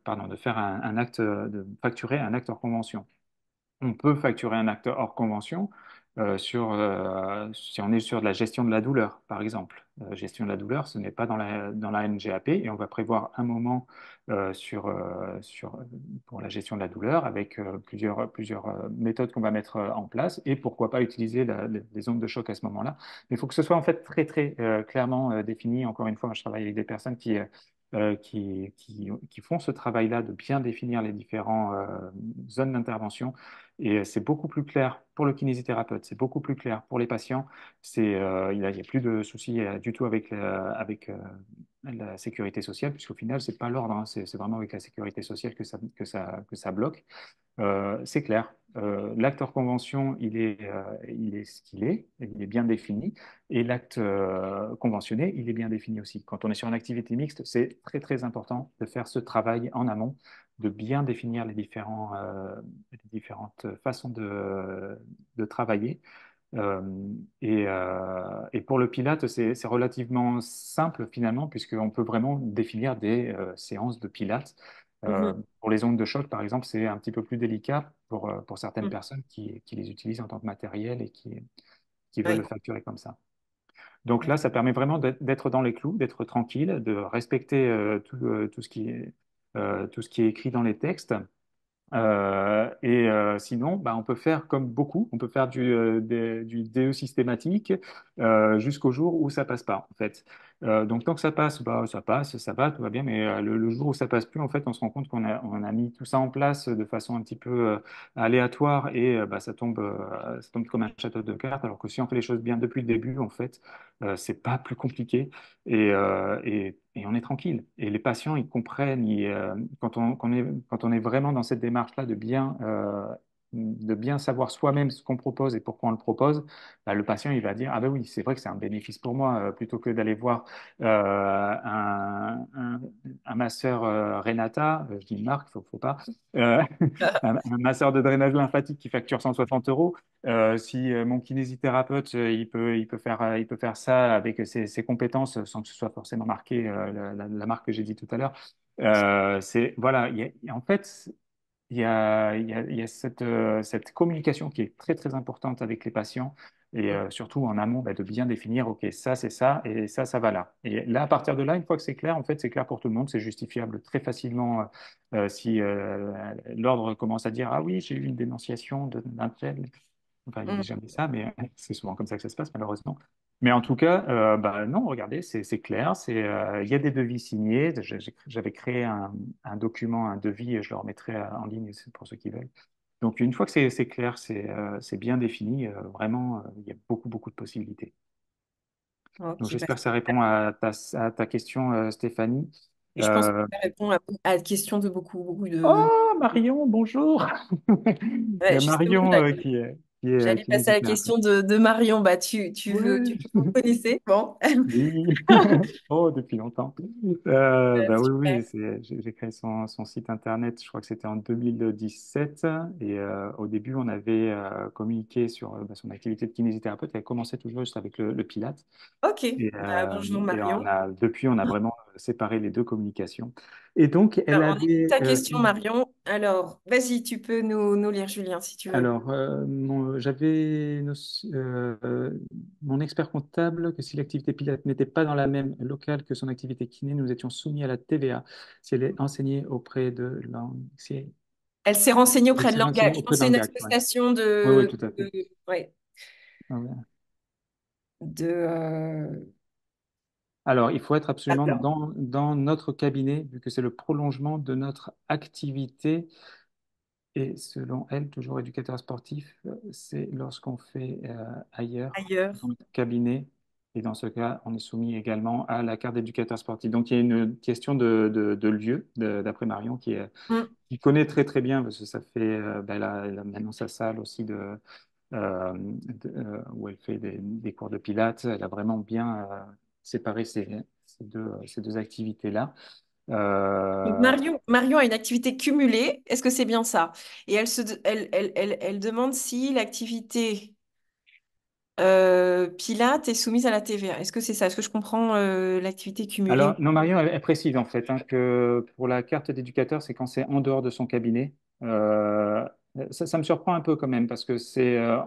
pardon, de faire un acte, de facturer un acte hors convention. On peut facturer un acte hors convention si on est sur de la gestion de la douleur, par exemple. Gestion de la douleur, ce n'est pas dans la NGAP et on va prévoir un moment pour la gestion de la douleur avec plusieurs méthodes qu'on va mettre en place et pourquoi pas utiliser les ondes de choc à ce moment-là. Mais il faut que ce soit en fait très, très clairement défini. Encore une fois, moi, je travaille avec des personnes qui font ce travail-là de bien définir les différentes zones d'intervention et c'est beaucoup plus clair pour le kinésithérapeute, c'est beaucoup plus clair pour les patients. Il y a plus de soucis du tout avec la sécurité sociale, puisqu'au final, c'est pas l'ordre, hein, c'est vraiment avec la sécurité sociale que ça bloque. C'est clair. L'acte hors convention, il est ce qu'il est, il est bien défini, et l'acte conventionné, il est bien défini aussi. Quand on est sur une activité mixte, c'est très très important de faire ce travail en amont, de bien définir les différentes façons de travailler. Euh, et pour le Pilate, c'est relativement simple finalement, puisqu'on peut vraiment définir des séances de Pilate.
Mhm.
Pour les ondes de choc, par exemple, c'est un petit peu plus délicat pour certaines
Mhm.
personnes qui les utilisent en tant que matériel et qui veulent le
Oui.
facturer comme ça. Donc là, ça permet vraiment d'être dans les clous, d'être tranquille, de respecter tout ce qui est écrit dans les textes sinon, bah, on peut faire comme beaucoup, on peut faire du DE systématique jusqu'au jour où ça passe pas, en fait. Donc tant que ça passe, bah, ça passe, ça va, tout va bien, mais le jour où ça passe plus, en fait, on se rend compte on a mis tout ça en place de façon un petit peu aléatoire et bah, ça tombe comme un château de cartes, alors que si on fait les choses bien depuis le début, en fait, c'est pas plus compliqué et on est tranquille. Et les patients, ils comprennent, quand on est vraiment dans cette démarche-là de bien savoir soi-même ce qu'on propose et pourquoi on le propose, bah, le patient, il va dire, ah ben oui, c'est vrai que c'est un bénéfice pour moi, plutôt que d'aller voir un masseur Renata, je dis une marque, faut pas, euh, un masseur de drainage lymphatique qui facture 160 euros. Si mon kinésithérapeute, il peut faire ça avec ses compétences sans que ce soit forcément marqué la marque que j'ai dit tout à l'heure. Voilà, en fait, il y a cette communication qui est très très importante avec les patients et surtout en amont bah, de bien définir, ok, ça c'est ça et ça va là. Et là, à partir de là, une fois que c'est clair, en fait, c'est clair pour tout le monde, c'est justifiable très facilement si l'ordre commence à dire, ah oui, j'ai eu une dénonciation d'un tel. Enfin, il dit
Mhm.
jamais ça, mais c'est souvent comme ça que ça se passe, malheureusement. Mais en tout cas, bah, non, regardez, c'est clair. Il y a des devis signés. J'avais créé un document, un devis, je le remettrai en ligne c'est pour ceux qui veulent. Donc, une fois que c'est clair, c'est bien défini, vraiment, il y a beaucoup, beaucoup de possibilités. Donc
Ok, bah,
j'espère que ça répond à ta question, Stéphanie.
et je pense que
Euh,
ça répond à la question de beaucoup
Oh, Marion, bonjour. Il y
Ouais,
a
justement,
Marion qui est
j'allais passer à la
kinésithérapeute.
question de Marion. Bah,
Ouais.
vous connaissez? Bon.
Oui, oh, depuis longtemps. Bah oui,
Super.
oui, j'ai créé son site internet, je crois que c'était en 2017. Et au début, on avait communiqué sur bah, son activité de kinésithérapeute. Elle commençait tout juste avec le Pilates.
Ok.
Et,
Bah, bonjour
on
Marion.
a, depuis, on a vraiment séparé les deux communications. Et donc, elle
Alors, on écoute
avait
ta question, Marion. Alors, vas-y, tu peux nous lire, Julien, si tu veux.
Alors, j'avais mon expert comptable que si l'activité pilote n'était pas dans la même locale que son activité kiné, nous étions soumis à la TVA si elle est enseignée auprès de si
Elle s'est renseignée
elle
auprès de
s'est renseignée
l'ANGAC. Je pense
auprès
que c'est une
d'Angac. Ouais.
association
Oui, oui, tout à fait.
ouais,
Ah ouais.
de
Alors, il faut être absolument
pardon.
dans notre cabinet, vu que c'est le prolongement de notre activité. Et selon elle, toujours éducateur sportif, c'est lorsqu'on fait ailleurs,
Ailleurs.
dans le cabinet. Et dans ce cas, on est soumis également à la carte d'éducateur sportif. Donc, il y a une question de lieu, d'après Marion,
Mm.
qui connaît très très bien, parce que ça fait, ben, elle a maintenant sa salle aussi où elle fait des cours de pilates. Elle a vraiment bien séparé ces deux activités-là.
Donc,
Euh,
Marion a une activité cumulée. Est-ce que c'est bien ça? Et elle demande si l'activité Pilates est soumise à la TVA. Est-ce que c'est ça? Est-ce que je comprends l'activité cumulée?
Alors, non, Marion, elle précise en fait hein, que pour la carte d'éducateur, c'est quand c'est en dehors de son cabinet. Euh, ça me surprend un peu quand même parce que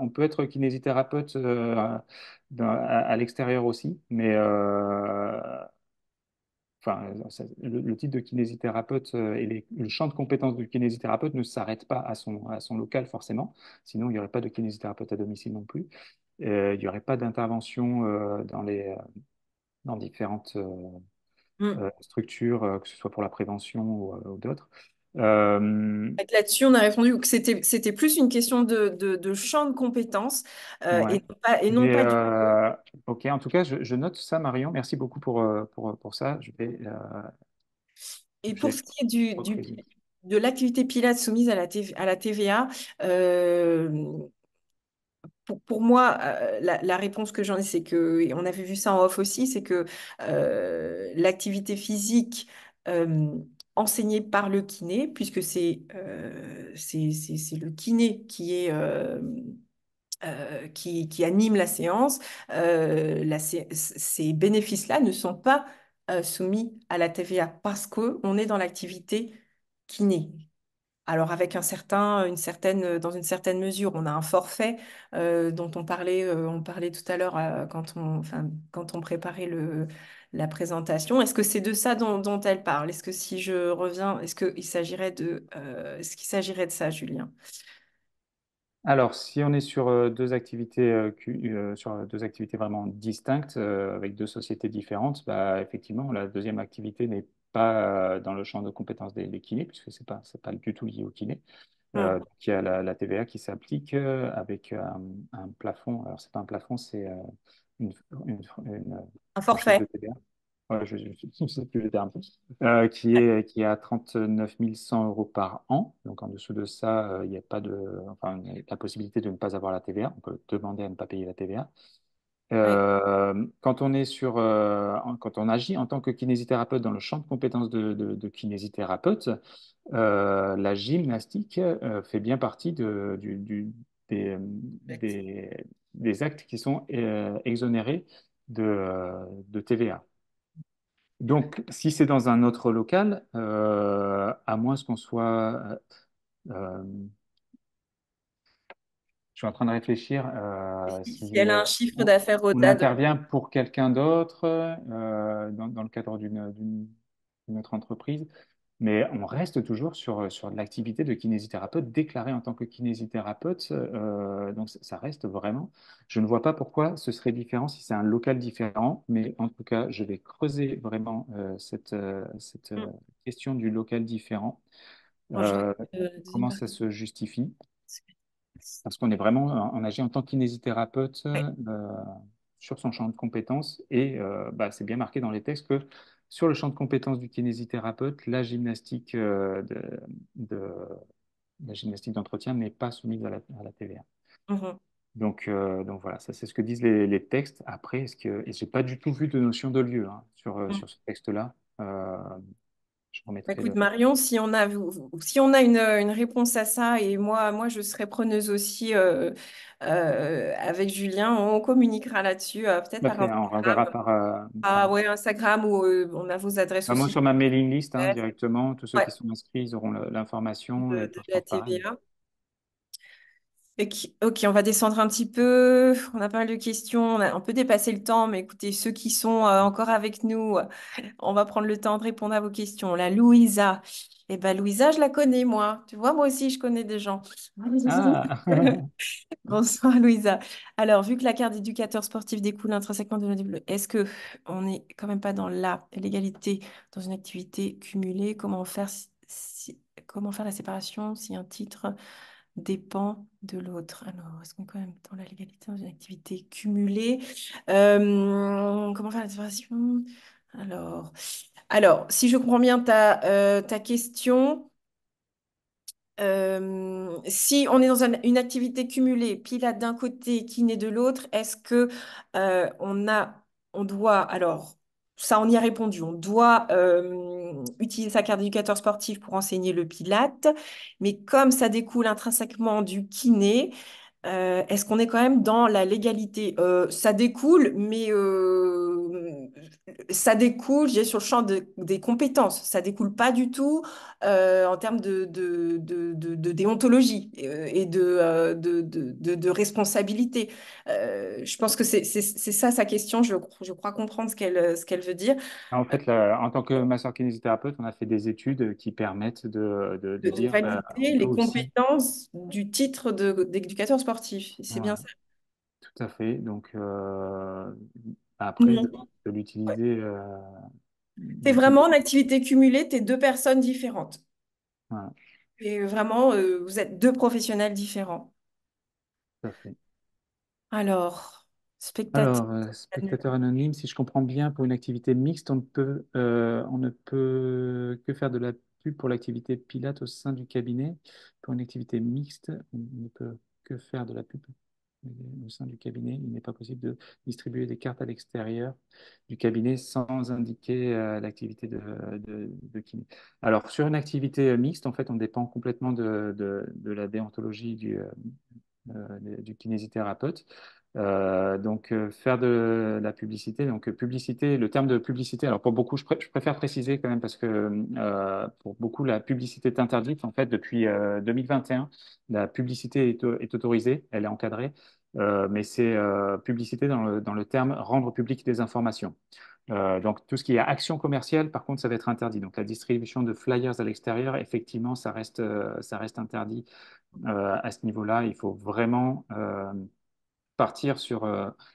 on peut être kinésithérapeute à l'extérieur aussi, mais enfin, le titre de kinésithérapeute et le champ de compétences du kinésithérapeute ne s'arrête pas à son local forcément. Sinon, il n'y aurait pas de kinésithérapeute à domicile non plus. Il n'y aurait pas d'intervention dans différentes structures, que ce soit pour la prévention ou d'autres. Euh,
Là-dessus, on a répondu que c'était plus une question de champ de compétences
ouais.
et non
Mais
pas du...
ok, en tout cas, je note ça, Marion. Merci beaucoup pour ça.
Et
Je
pour
vais
ce qui est
recréer.
de l'activité Pilates soumise à à la TVA, euh, pour moi, la réponse que j'en ai, c'est que, et on avait vu ça en off aussi, c'est que l'activité physique euh, enseignée par le kiné, puisque c'est le kiné qui anime la séance, ces bénéfices-là ne sont pas soumis à la TVA parce qu'on est dans l'activité kiné. Alors avec dans une certaine mesure, on a un forfait dont on parlait tout à l'heure quand on préparait la présentation. Est-ce que c'est de ça dont elle parle? Est-ce que si je reviens, est-ce qu'il s'agirait de ça, Julien?
Alors, si on est sur sur deux activités vraiment distinctes, avec deux sociétés différentes, bah, effectivement, la deuxième activité n'est pas dans le champ de compétences des kinés, puisque c'est pas du tout lié au kiné.
Hmm.
Donc, il y a la TVA qui s'applique avec un plafond. Alors, c'est pas un plafond, c'est une,
Un
franchise de
forfait.
TVA. Ouais, je sais plus le terme. Qui est à 39 100 euros par an. Donc, en dessous de ça, il n'y a pas enfin, il y a la possibilité de ne pas avoir la TVA. On peut demander à ne pas payer la TVA.
Ouais.
Quand on agit en tant que kinésithérapeute dans le champ de compétences de kinésithérapeute, la gymnastique fait bien partie des actes qui sont exonérés de TVA. Donc, si c'est dans un autre local, à moins qu'on soit, euh, je suis en train de réfléchir,
Si elle a un chiffre d'affaires
on
au-delà de...
intervient pour quelqu'un d'autre dans le cadre d'une autre entreprise, mais on reste toujours sur de l'activité de kinésithérapeute déclarée en tant que kinésithérapeute. Donc ça reste vraiment. Je ne vois pas pourquoi ce serait différent si c'est un local différent, mais en tout cas, je vais creuser vraiment cette
Hmm.
question du local différent.
Bon, je
Euh,
regarde deuxième
Comment ça
partie.
se justifie? Parce qu'on est vraiment engagé en tant que kinésithérapeute
Ouais.
sur son champ de compétences. Et bah, c'est bien marqué dans les textes que sur le champ de compétences du kinésithérapeute, de- la gymnastique d'entretien n'est pas soumise à la TVA.
Mhm.
Donc voilà, ça c'est ce que disent les textes. Après, et j'ai pas du tout vu de notion de lieu hein, sur ce texte-là. Je remettrai
Écoute,
le.
Marion, si on a une réponse à ça, et moi, je serai preneuse aussi avec Julien, on communiquera là-dessus, peut-être
Tout à
par
fait, hein, on renverra
Instagram.
par.
Ah ouais, Instagram où on a vos adresses
Bah, moi,
aussi
sur ma mailing list, hein, directement, tous ceux
ouais,
qui sont inscrits, ils auront l'information et
de
toujours
la
pareil.
TVA. Ok, on va descendre un petit peu. On a pas mal de questions. On a un peu dépassé le temps, mais écoutez, ceux qui sont encore avec nous, on va prendre le temps de répondre à vos questions. La Louisa. Eh ben, Louisa, je la connais, moi. Tu vois, moi aussi, je connais des gens.
Ah,
Bonsoir, Louisa. Alors, vu que la carte d'éducateur sportif découle intrinsèquement de notre est-ce que on n'est quand même pas dans la l'égalité dans une activité cumulée? Comment faire la séparation si un titre dépend de l'autre. Alors, est-ce qu'on est quand même dans la légalité dans une activité cumulée? Comment faire la séparation? Alors, si je comprends bien ta question, si on est dans une activité cumulée, pilates d'un côté, kiné de l'autre, est-ce que on doit, alors, ça on y a répondu, on doit utiliser sa carte d'éducateur sportif pour enseigner le pilate, mais comme ça découle intrinsèquement du kiné, est-ce qu'on est quand même dans la légalité? Ça découle, mais ça découle, je dirais, sur le champ des compétences. Ça découle pas du tout en termes de déontologie et de responsabilité. Je pense que c'est ça sa question. Je crois comprendre ce qu'elle veut dire.
en fait, en tant que masseur kinésithérapeute, on a fait des études qui permettent de
De
dire bah, on
valider
peut
les
aussi.
compétences du titre d'éducateur sportif. C'est bien
Voilà,
ça.
tout à fait. Donc, après,
Mhm.
de
Ouais.
l'utiliser.
C'est vraiment en activité cumulée, t'es deux personnes différentes.
Voilà,
Et vraiment, vous êtes deux professionnels différents.
tout à fait.
Alors, spectateur.
Alors, spectateur anonyme, si je comprends bien, pour une activité mixte, on ne peut que faire de la pub pour l'activité Pilates au sein du cabinet. Pour une activité mixte, on ne peut que faire de la pub au sein du cabinet. Il n'est pas possible de distribuer des cartes à l'extérieur du cabinet sans indiquer l'activité de kiné. Alors, sur une activité mixte, en fait, on dépend complètement de la déontologie du kinésithérapeute. Faire de la publicité. Donc, publicité, le terme de publicité, alors pour beaucoup, je préfère préciser quand même parce que pour beaucoup, la publicité est interdite. En fait, depuis 2021, la publicité est autorisée, elle est encadrée, mais c'est publicité dans le terme rendre public des informations. Donc, tout ce qui est action commerciale, par contre, ça va être interdit. Donc, la distribution de flyers à l'extérieur, effectivement, ça reste interdit à ce niveau-là. Il faut vraiment partir sur.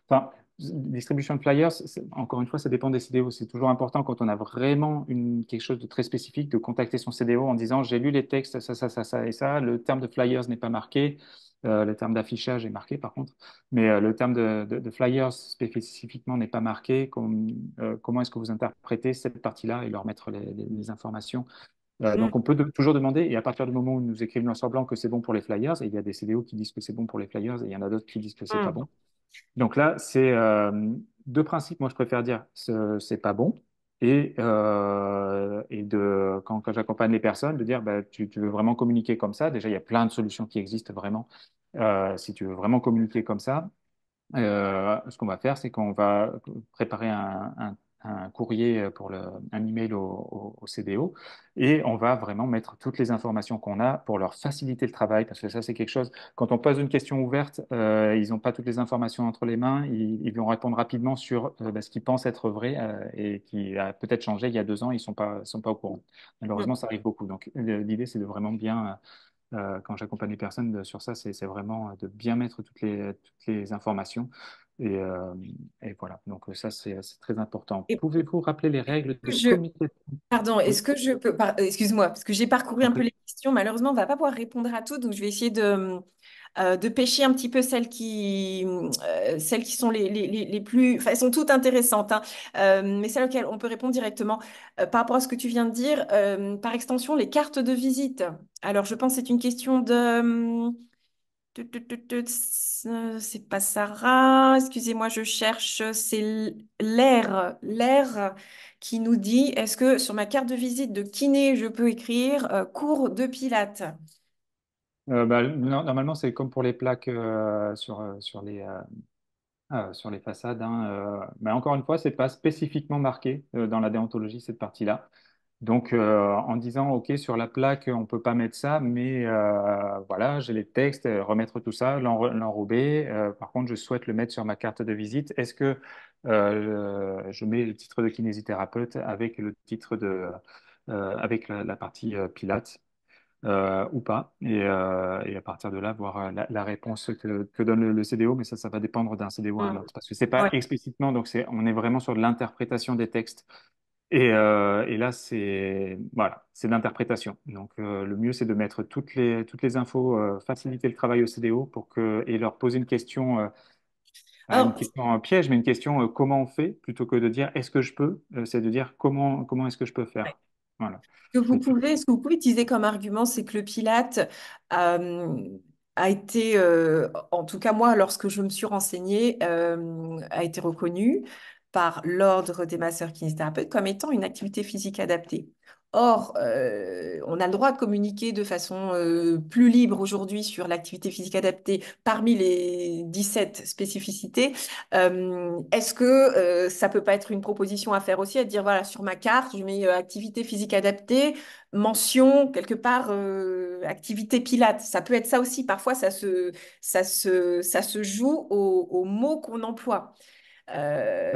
Enfin, distribution de flyers, encore une fois, ça dépend des CDO. C'est toujours important quand on a vraiment quelque chose de très spécifique de contacter son CDO en disant j'ai lu les textes, ça et ça. Le terme de flyers n'est pas marqué. Le terme d'affichage est marqué par contre, mais le terme de flyers spécifiquement n'est pas marqué. Comment est-ce que vous interprétez cette partie-là et leur mettre les informations
Mm,
donc, on peut toujours demander, et à partir du moment où ils nous écrivent noir sur blanc que c'est bon pour les flyers, et il y a des CDO qui disent que c'est bon pour les flyers, et il y en a d'autres qui disent que c'est pas
mm,
bon. Donc là, c'est deux principes. Moi, je préfère dire c'est pas bon, quand j'accompagne les personnes, de dire bah, tu veux vraiment communiquer comme ça. Déjà, il y a plein de solutions qui existent vraiment. Si tu veux vraiment communiquer comme ça, ce qu'on va faire, c'est qu'on va préparer un courrier un email au CDO et on va vraiment mettre toutes les informations qu'on a pour leur faciliter le travail parce que ça, c'est quelque chose. Quand on pose une question ouverte, ils n'ont pas toutes les informations entre les mains. Ils vont répondre rapidement sur bah, ce qu'ils pensent être vrai et qui a peut-être changé il y a 2 ans. Ils sont pas au courant.
mm.
Malheureusement, ça arrive beaucoup. Donc, l'idée, c'est de vraiment bien quand j'accompagne les personnes sur ça, c'est vraiment de bien mettre toutes les informations. Et, euh, et voilà, donc ça, c'est très important.
Et
Pouvez-vous rappeler les règles de
je,
communication?
pardon,
Oui,
est-ce que je peux, excuse-moi, parce que j'ai parcouru un peu
compris.
les questions, malheureusement, on va pas pouvoir répondre à tout, donc je vais essayer de pêcher un petit peu celles qui sont les plus... Enfin, elles sont toutes intéressantes, hein. Mais celles auxquelles on peut répondre directement. Par rapport à ce que tu viens de dire, par extension, les cartes de visite. Alors, je pense que c'est une question de... C'est pas Sarah, excusez-moi, je cherche, c'est l'air qui nous dit, est-ce que sur ma carte de visite de kiné, je peux écrire cours de pilates?
Normalement, c'est comme pour les plaques sur les façades, hein, mais encore une fois, c'est pas spécifiquement marqué dans la déontologie, cette partie-là. Donc, en disant, OK, sur la plaque, on peut pas mettre ça, mais voilà, j'ai les textes, remettre tout ça, l'enrober. Par contre, je souhaite le mettre sur ma carte de visite. Est-ce que je mets le titre de kinésithérapeute avec le titre avec la partie Pilates ou pas? Et à partir de là, voir la réponse que donne le CDO, mais ça va dépendre d'un CDO à un
Hmm.
autre, parce que c'est pas
Ouais.
explicitement, donc on est vraiment sur de l'interprétation des textes. Et là, c'est d'interprétation. Donc, le mieux, c'est de mettre toutes les infos, faciliter le travail au CDO et leur poser une question, pas une
Alors,
question piège, mais une question, comment on fait, plutôt que de dire est-ce que je peux, c'est de dire comment est-ce que je peux
ouais.
faire. Voilà. Donc,
Ce que vous pouvez utiliser comme argument, c'est que le Pilate euh, a été, en tout cas moi, lorsque je me suis renseignée, a été reconnu par l'Ordre des masseurs kinésithérapeutes comme étant une activité physique adaptée. Or, on a le droit de communiquer de façon plus libre aujourd'hui sur l'activité physique adaptée parmi les 17 spécificités. Est-ce que ça peut pas être une proposition à faire aussi, à dire, voilà, sur ma carte, je mets activité physique adaptée, mention quelque part activité pilate. Ça peut être ça aussi. Parfois, ça se joue aux mots qu'on emploie.
tout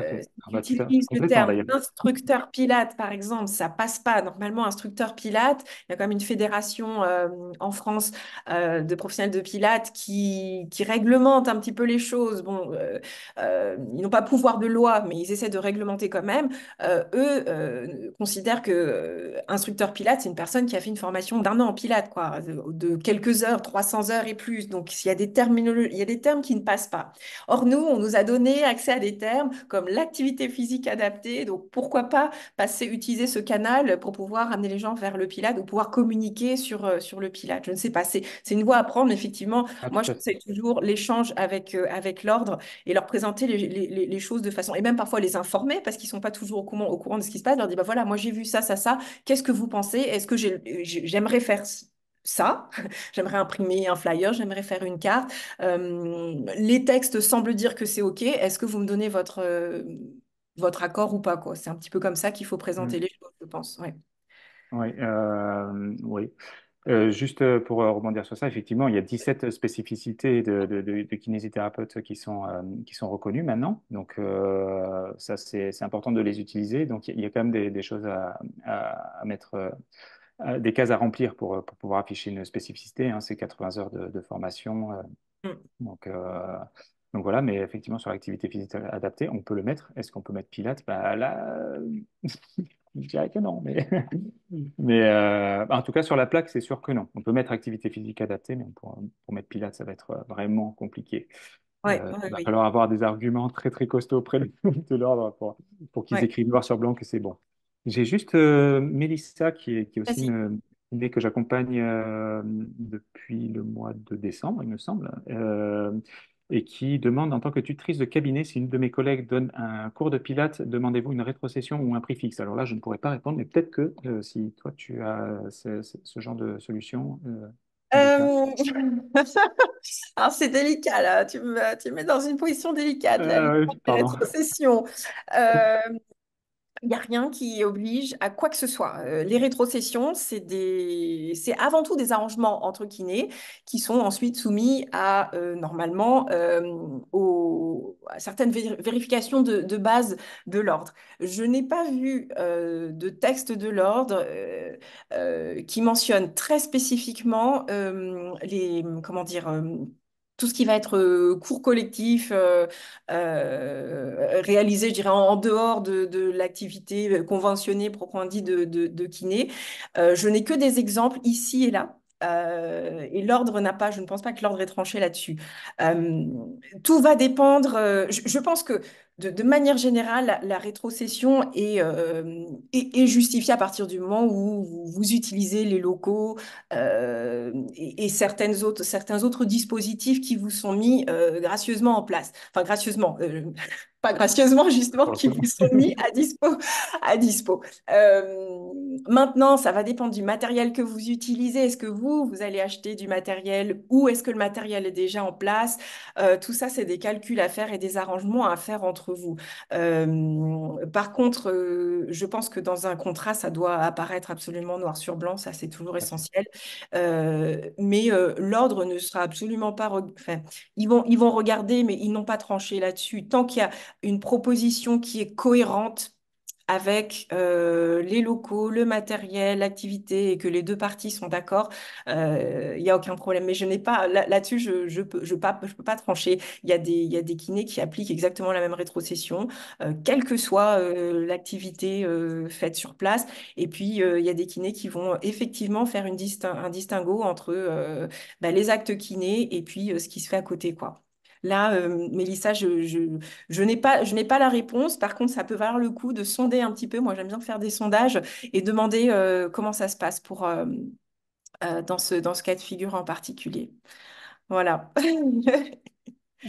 à fait.
Si
Ah
tu
bah,
utilises le
complètement
terme
d'ailleurs.
instructeur pilate, par exemple, ça passe pas. Normalement, instructeur pilate, il y a quand même une fédération en France de professionnels de pilate qui réglemente un petit peu les choses. Bon, ils n'ont pas pouvoir de loi, mais ils essaient de réglementer quand même. Eux considèrent que instructeur pilate, c'est une personne qui a fait une formation d'un an en pilate, quoi, de quelques heures, 300 heures et plus. Donc, il y a des terminologies, il y a des termes qui ne passent pas. Or, nous, on nous a donné accès à des termes comme l'activité physique adaptée. Donc, pourquoi pas utiliser ce canal pour pouvoir amener les gens vers le Pilate ou pouvoir communiquer sur le Pilate. Je ne sais pas, c'est une voie à prendre, mais effectivement.
Ah,
Moi,
tout
je
à fait.
conseille toujours l'échange avec l'ordre et leur présenter les choses de façon, et même parfois les informer parce qu'ils ne sont pas toujours au courant de ce qui se passe. Leur dire, bah voilà, moi j'ai vu ça, ça, ça. Qu'est-ce que vous pensez? Est-ce que j'aimerais faire ça? J'aimerais imprimer un flyer, j'aimerais faire une carte. Les textes semblent dire que c'est OK. Est-ce que vous me donnez votre accord ou pas, quoi? C'est un petit peu comme ça qu'il faut présenter
Mm.
les choses, je pense. Ouais.
Oui, oui. Juste pour rebondir sur ça, effectivement, il y a 17 spécificités de kinésithérapeutes qui sont reconnues maintenant. Donc, ça, c'est important de les utiliser. Donc, il y a quand même des choses à mettre, des cases à remplir pour pouvoir afficher une spécificité, hein. C'est 80 heures de formation.
Mm.
Donc, euh, donc voilà, mais effectivement, sur l'activité physique adaptée, on peut le mettre. Est-ce qu'on peut mettre Pilates? Bah, là, je dirais que non. Mais en tout cas, sur la plaque, c'est sûr que non. On peut mettre activité physique adaptée, mais pour mettre Pilates, ça va être vraiment compliqué.
Ouais,
Il
ouais,
va
oui.
falloir avoir des arguments très très costauds auprès de l'ordre pour qu'ils
Ouais.
écrivent noir sur blanc que c'est bon. J'ai juste Mélissa qui est aussi
Vas-y.
une idée que j'accompagne depuis le mois de décembre, il me semble, et qui demande en tant que tutrice de cabinet, si une de mes collègues donne un cours de pilates, demandez-vous une rétrocession ou un prix fixe. Alors là, je ne pourrais pas répondre, mais peut-être que si toi tu as ce genre de solution, Mélissa.
Euh, Alors, c'est délicat, là. Tu me mets dans une position délicate, là. Les
Pardon.
rétrocessions. Il n'y a rien qui oblige à quoi que ce soit. Les rétrocessions, c'est avant tout des arrangements entre kinés qui sont ensuite soumis à, normalement, à certaines vérifications de base de l'ordre. Je n'ai pas vu de texte de l'ordre qui mentionne très spécifiquement comment dire, tout ce qui va être cours collectif, réalisé, je dirais, en dehors de l'activité conventionnée proprement dit de kiné. Je n'ai que des exemples ici et là. Et l'ordre n'a pas, je ne pense pas que l'ordre est tranché là-dessus. Euh, Tout va dépendre. Je pense que de manière générale, la rétrocession est justifiée à partir du moment où vous utilisez les locaux et certains autres dispositifs qui vous sont mis gracieusement en place. Enfin, gracieusement, pas gracieusement, justement,
Pour le
qui
coup.
vous sont mis à dispo. À dispo. Maintenant, ça va dépendre du matériel que vous utilisez. Est-ce que vous allez acheter du matériel ou est-ce que le matériel est déjà en place? Tout ça, c'est des calculs à faire et des arrangements à faire entre vous. Par contre, je pense que dans un contrat, ça doit apparaître absolument noir sur blanc. Ça, c'est toujours
Tout à fait.
essentiel. Mais l'ordre ne sera absolument pas... Enfin, ils vont regarder, mais ils n'ont pas tranché là-dessus. Tant qu'il y a une proposition qui est cohérente, avec les locaux, le matériel, l'activité et que les deux parties sont d'accord, il n'y a aucun problème. Mais je n'ai pas, là-dessus, je peux pas trancher. Il y a des kinés qui appliquent exactement la même rétrocession, quelle que soit l'activité faite sur place. Et puis, il y a des kinés qui vont effectivement faire un distinguo entre les actes kinés et puis ce qui se fait à côté, quoi. Là, Mélissa, je n'ai pas la réponse. Par contre, ça peut valoir le coup de sonder un petit peu. Moi, j'aime bien faire des sondages et demander comment ça se passe dans ce cas de figure en particulier. Voilà.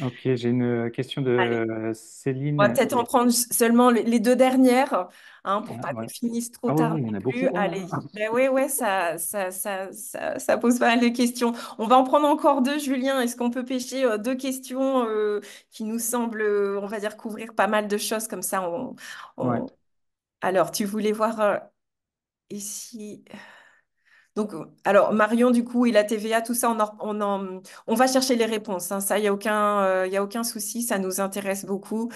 Ok, j'ai une question
Allez,
de
on va
Céline.
peut-être en prendre seulement les deux dernières, hein, pour
Ah,
pas
ouais.
qu'on finisse trop
Ah ouais,
tard
ouais, il y en
non
a
plus.
beaucoup. Oh là
Allez.
là.
Ben ouais, ouais, ça pose pas mal de questions. On va en prendre encore deux, Julien. Est-ce qu'on peut pêcher deux questions qui nous semblent, on va dire, couvrir pas mal de choses comme ça
Ouais.
on- Alors, tu voulais voir ici. Donc, alors, Marion, du coup, et la TVA, tout ça, on va chercher les réponses, hein. Ça, il y a aucun souci, ça nous intéresse beaucoup.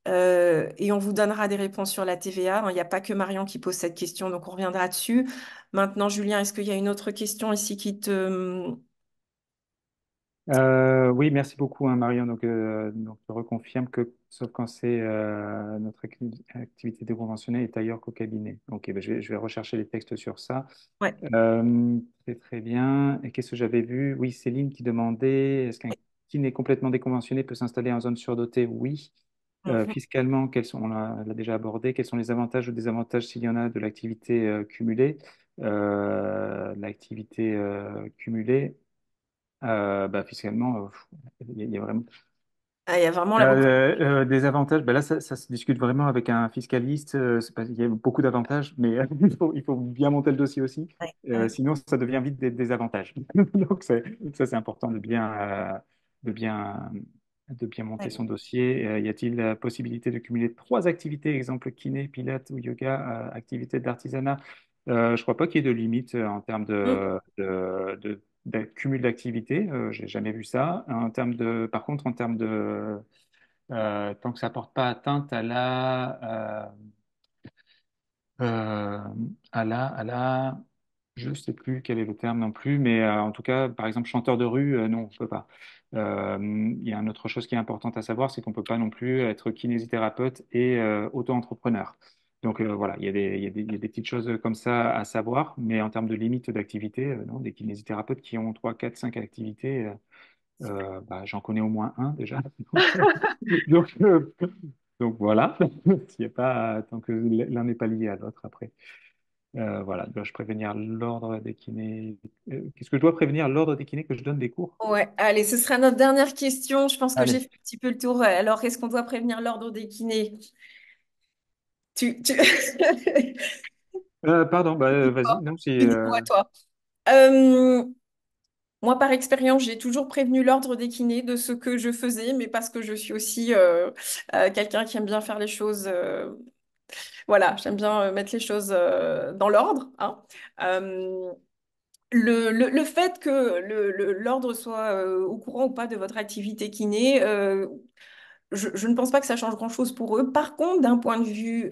Et on vous donnera des réponses sur la TVA, hein. Il n'y a pas que Marion qui pose cette question, donc on reviendra dessus. Maintenant, Julien, est-ce qu'il y a une autre question ici qui te...
Oui, merci beaucoup, hein, Marion. Donc, je reconfirme que, sauf quand c'est notre activité déconventionnée est ailleurs qu'au cabinet. Ok, ben, je vais rechercher les textes sur ça.
Ouais.
C'est très bien. Et qu'est-ce que j'avais vu? Oui, Céline qui demandait, est-ce qu'un kiné complètement déconventionné peut s'installer en zone surdotée? Oui.
Mhm.
Fiscalement, l'a déjà abordé, quels sont les avantages ou désavantages s'il y en a de l'activité cumulée? L'activité cumulée, fiscalement, il y a vraiment
Ah, il y a vraiment là beaucoup.
des avantages. Ben là, ça se discute vraiment avec un fiscaliste. Il y a beaucoup d'avantages, mais il faut bien monter le dossier aussi.
Ouais, ouais,
Sinon, ça devient vite des désavantages. Donc, c'est important de bien, de bien monter
ouais.
son dossier. Y a-t-il la possibilité de cumuler trois activités, exemple kiné, pilates ou yoga, activités d'artisanat? Je crois pas qu'il y ait de limite en termes
Mm.
de cumul d'activités. J'ai jamais vu ça. Par contre, en termes de tant que ça porte pas atteinte euh, à la, je sais plus quel est le terme non plus, mais en tout cas, par exemple, chanteur de rue, non, on peut pas. Il y a une autre chose qui est importante à savoir, c'est qu'on peut pas non plus être kinésithérapeute et auto-entrepreneur. Donc voilà, il y a des petites choses comme ça à savoir, mais en termes de limite d'activité, non, des kinésithérapeutes qui ont 3, 4, 5 activités, j'en connais au moins un déjà. Donc, euh, donc voilà, s'il y a pas, tant que l'un n'est pas lié à l'autre après. Voilà, dois-je prévenir l'ordre des kinés? Qu'est-ce que je dois prévenir l'ordre des kinés que je donne des cours?
Ouais, allez, ce sera notre dernière question. Je pense que j'ai
Allez.
fait un petit peu le tour. Alors, est-ce qu'on doit prévenir l'ordre des kinés? Tu...
Pardon, vas-y, non, si,
Dis-moi, toi. Euh, Moi, par expérience, j'ai toujours prévenu l'ordre des kinés de ce que je faisais, mais parce que je suis aussi quelqu'un qui aime bien faire les choses. Voilà, j'aime bien mettre les choses dans l'ordre, hein. Euh, le fait que l'ordre soit au courant ou pas de votre activité kiné, je ne pense pas que ça change grand-chose pour eux. Par contre, d'un point de vue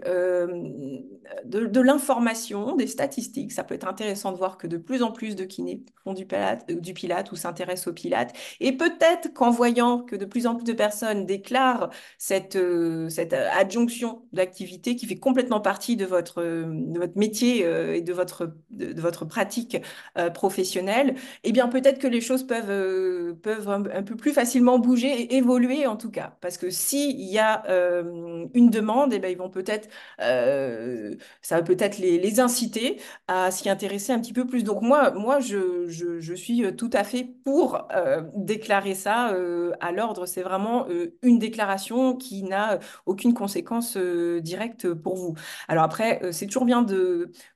de l'information, des statistiques, ça peut être intéressant de voir que de plus en plus de kinés font du pilate ou s'intéressent au pilate. Et peut-être qu'en voyant que de plus en plus de personnes déclarent cette adjonction d'activité qui fait complètement partie de votre métier et de votre pratique professionnelle, eh bien peut-être que les choses peuvent un peu plus facilement bouger et évoluer en tout cas. Parce que s'il y a une demande, eh bien, ils vont peut-être, ça va peut-être les inciter à s'y intéresser un petit peu plus. Donc moi je suis tout à fait pour déclarer ça à l'ordre. C'est vraiment une déclaration qui n'a aucune conséquence directe pour vous. Alors après, c'est toujours bien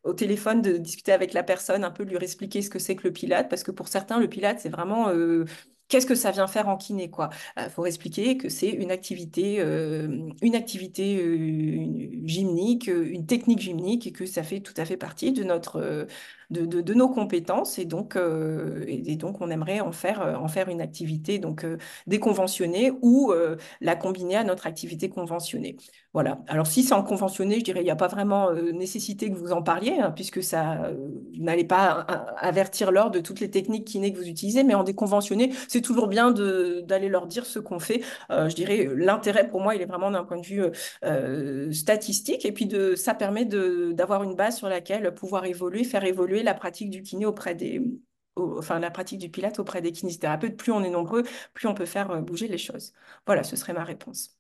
au téléphone de discuter avec la personne, un peu de lui expliquer ce que c'est que le pilate, parce que pour certains, le pilate, c'est vraiment qu'est-ce que ça vient faire en kiné, quoi. Il faut expliquer que c'est une activité gymnique, une technique gymnique, et que ça fait tout à fait partie de de nos compétences, et donc on aimerait en faire une activité donc déconventionnée ou la combiner à notre activité conventionnée. Voilà. Alors, si c'est en conventionné, je dirais, il n'y a pas vraiment nécessité que vous en parliez, hein, puisque vous n'allez pas avertir l'ordre de toutes les techniques kiné que vous utilisez, mais en déconventionné, c'est toujours bien d'aller leur dire ce qu'on fait. Je dirais, l'intérêt pour moi, il est vraiment d'un point de vue statistique, et puis ça permet d'avoir une base sur laquelle pouvoir évoluer, faire évoluer la pratique du kiné enfin, la pratique du pilate auprès des kinésithérapeutes. Plus on est nombreux, plus on peut faire bouger les choses. Voilà, ce serait ma réponse.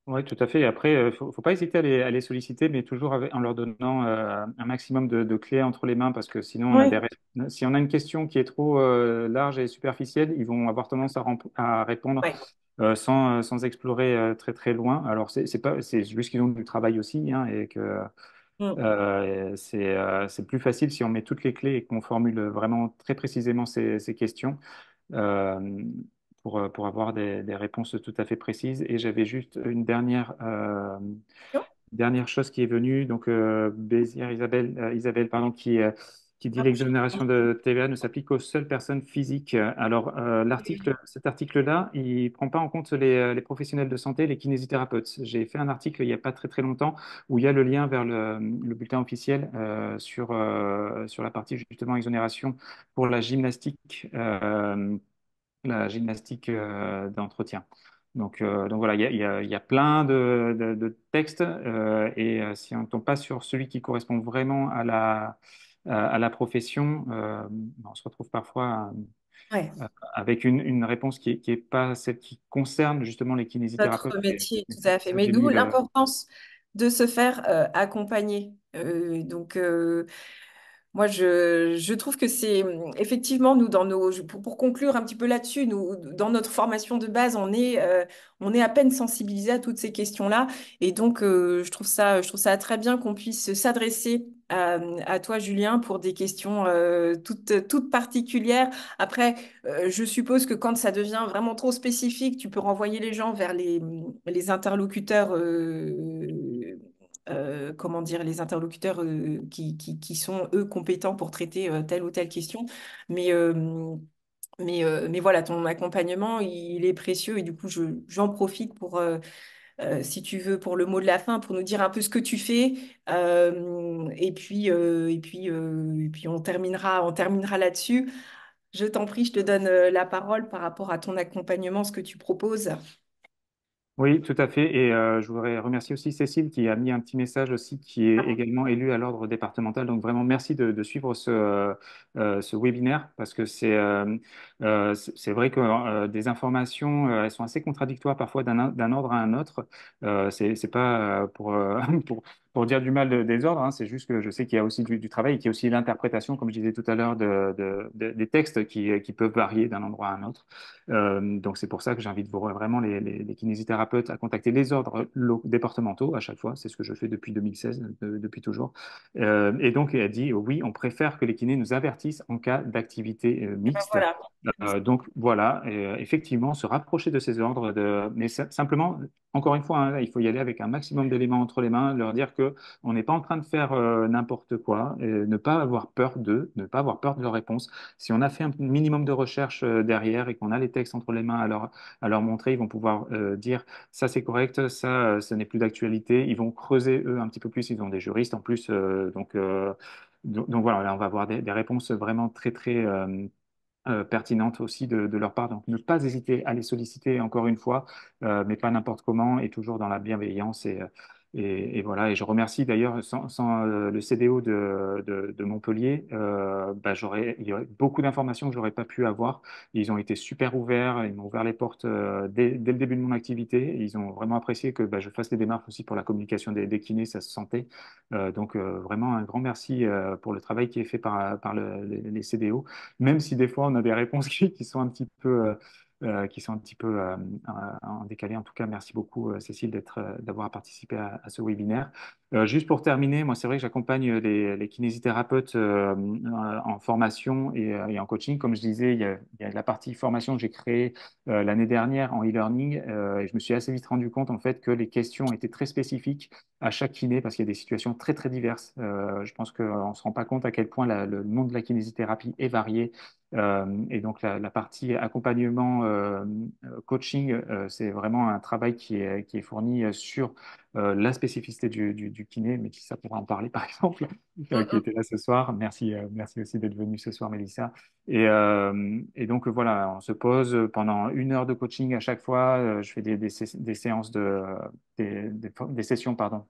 Oui, tout à fait. Et après, faut pas hésiter à les solliciter, mais toujours en leur donnant un maximum de clés entre les mains, parce que sinon,
Oui,
si on a une question qui est trop large et superficielle, ils vont avoir tendance à répondre
ouais.
sans explorer très très loin. Alors, c'est juste qu'ils ont du travail aussi, hein, et que
Mm.
c'est plus facile si on met toutes les clés et qu'on formule vraiment très précisément ces questions. Euh, pour avoir des réponses tout à fait précises. Et j'avais juste une dernière chose qui est venue, donc Bézière Isabelle, pardon, qui dit l'exonération de TVA ne s'applique qu'aux seules personnes physiques. Alors, cet article-là, il ne prend pas en compte les professionnels de santé, les kinésithérapeutes. J'ai fait un article il n'y a pas très très longtemps où il y a le lien vers le bulletin officiel sur la partie justement exonération pour la gymnastique d'entretien. Donc voilà, il y a plein de textes et si on ne tombe pas sur celui qui correspond vraiment à la profession, on se retrouve parfois
Ouais.
avec une réponse qui est pas celle qui concerne justement les kinésithérapeutes.
Notre métier,
Et
tout à fait.
ça,
Mais
j'ai
d'où
mis le...
l'importance de se faire accompagner. Moi, je trouve que c'est effectivement, nous, pour conclure un petit peu là-dessus, nous, dans notre formation de base, on est à peine sensibilisé à toutes ces questions-là. Et donc, je trouve ça très bien qu'on puisse s'adresser à toi, Julien, pour des questions toutes particulières. Après, je suppose que quand ça devient vraiment trop spécifique, tu peux renvoyer les gens vers les interlocuteurs. Comment dire, les interlocuteurs qui sont, eux, compétents pour traiter telle ou telle question. Mais, euh, mais voilà, ton accompagnement, il est précieux et du coup, j'en profite pour, si tu veux, pour le mot de la fin, pour nous dire un peu ce que tu fais. Et puis on terminera là-dessus. Je t'en prie, je te donne la parole par rapport à ton accompagnement, ce que tu proposes.
Oui, tout à fait. Et je voudrais remercier aussi Cécile qui a mis un petit message aussi, qui est également élue à l'ordre départemental. Donc vraiment, merci de suivre ce webinaire parce que c'est vrai que des informations, elles sont assez contradictoires parfois d'un ordre à un autre. C'est pas pour dire du mal des ordres, hein, c'est juste que je sais qu'il y a aussi du travail et qu'il y a aussi l'interprétation, comme je disais tout à l'heure, des textes qui peuvent varier d'un endroit à un autre. Donc c'est pour ça que j'invite vraiment les kinésithérapeutes à contacter les ordres départementaux à chaque fois. C'est ce que je fais depuis 2016, depuis toujours. Et donc elle dit oui, on préfère que les kinés nous avertissent en cas d'activité mixte.
Voilà.
Donc voilà, effectivement, se rapprocher de ces ordres, mais simplement encore une fois, hein, il faut y aller avec un maximum d'éléments entre les mains, leur dire que on n'est pas en train de faire n'importe quoi, et ne pas avoir peur d'eux, ne pas avoir peur de leurs réponses. Si on a fait un minimum de recherche derrière et qu'on a les textes entre les mains à leur montrer, ils vont pouvoir dire ça c'est correct, ça n'est plus d'actualité. Ils vont creuser eux un petit peu plus. Ils ont des juristes en plus, donc voilà, là, on va avoir des réponses vraiment très pertinentes aussi de leur part. Donc ne pas hésiter à les solliciter encore une fois, mais pas n'importe comment et toujours dans la bienveillance et voilà. Et je remercie d'ailleurs, sans le CDO de Montpellier, bah, il y aurait beaucoup d'informations que j'aurais pas pu avoir. Ils ont été super ouverts, ils m'ont ouvert les portes dès le début de mon activité. Et ils ont vraiment apprécié que bah, je fasse des démarches aussi pour la communication des kinés, ça se sentait. Vraiment un grand merci pour le travail qui est fait par les CDO, même si des fois on a des réponses qui sont un petit peu en décalé. En tout cas, merci beaucoup, Cécile, d'avoir participé à ce webinaire. Juste pour terminer, moi, c'est vrai que j'accompagne les kinésithérapeutes en formation et en coaching. Comme je disais, il y a la partie formation que j'ai créée l'année dernière en e-learning et je me suis assez vite rendu compte en fait que les questions étaient très spécifiques à chaque kiné parce qu'il y a des situations très diverses. Je pense qu'on ne se rend pas compte à quel point le monde de la kinésithérapie est varié. Et donc la partie accompagnement, coaching, c'est vraiment un travail qui est fourni sur la spécificité du kiné. Mélissa pourra en parler par exemple, qui était là ce soir. Merci aussi d'être venue ce soir, Mélissa. Et donc voilà, on se pose pendant 1 heure de coaching à chaque fois. Je fais des séances des sessions, pardon,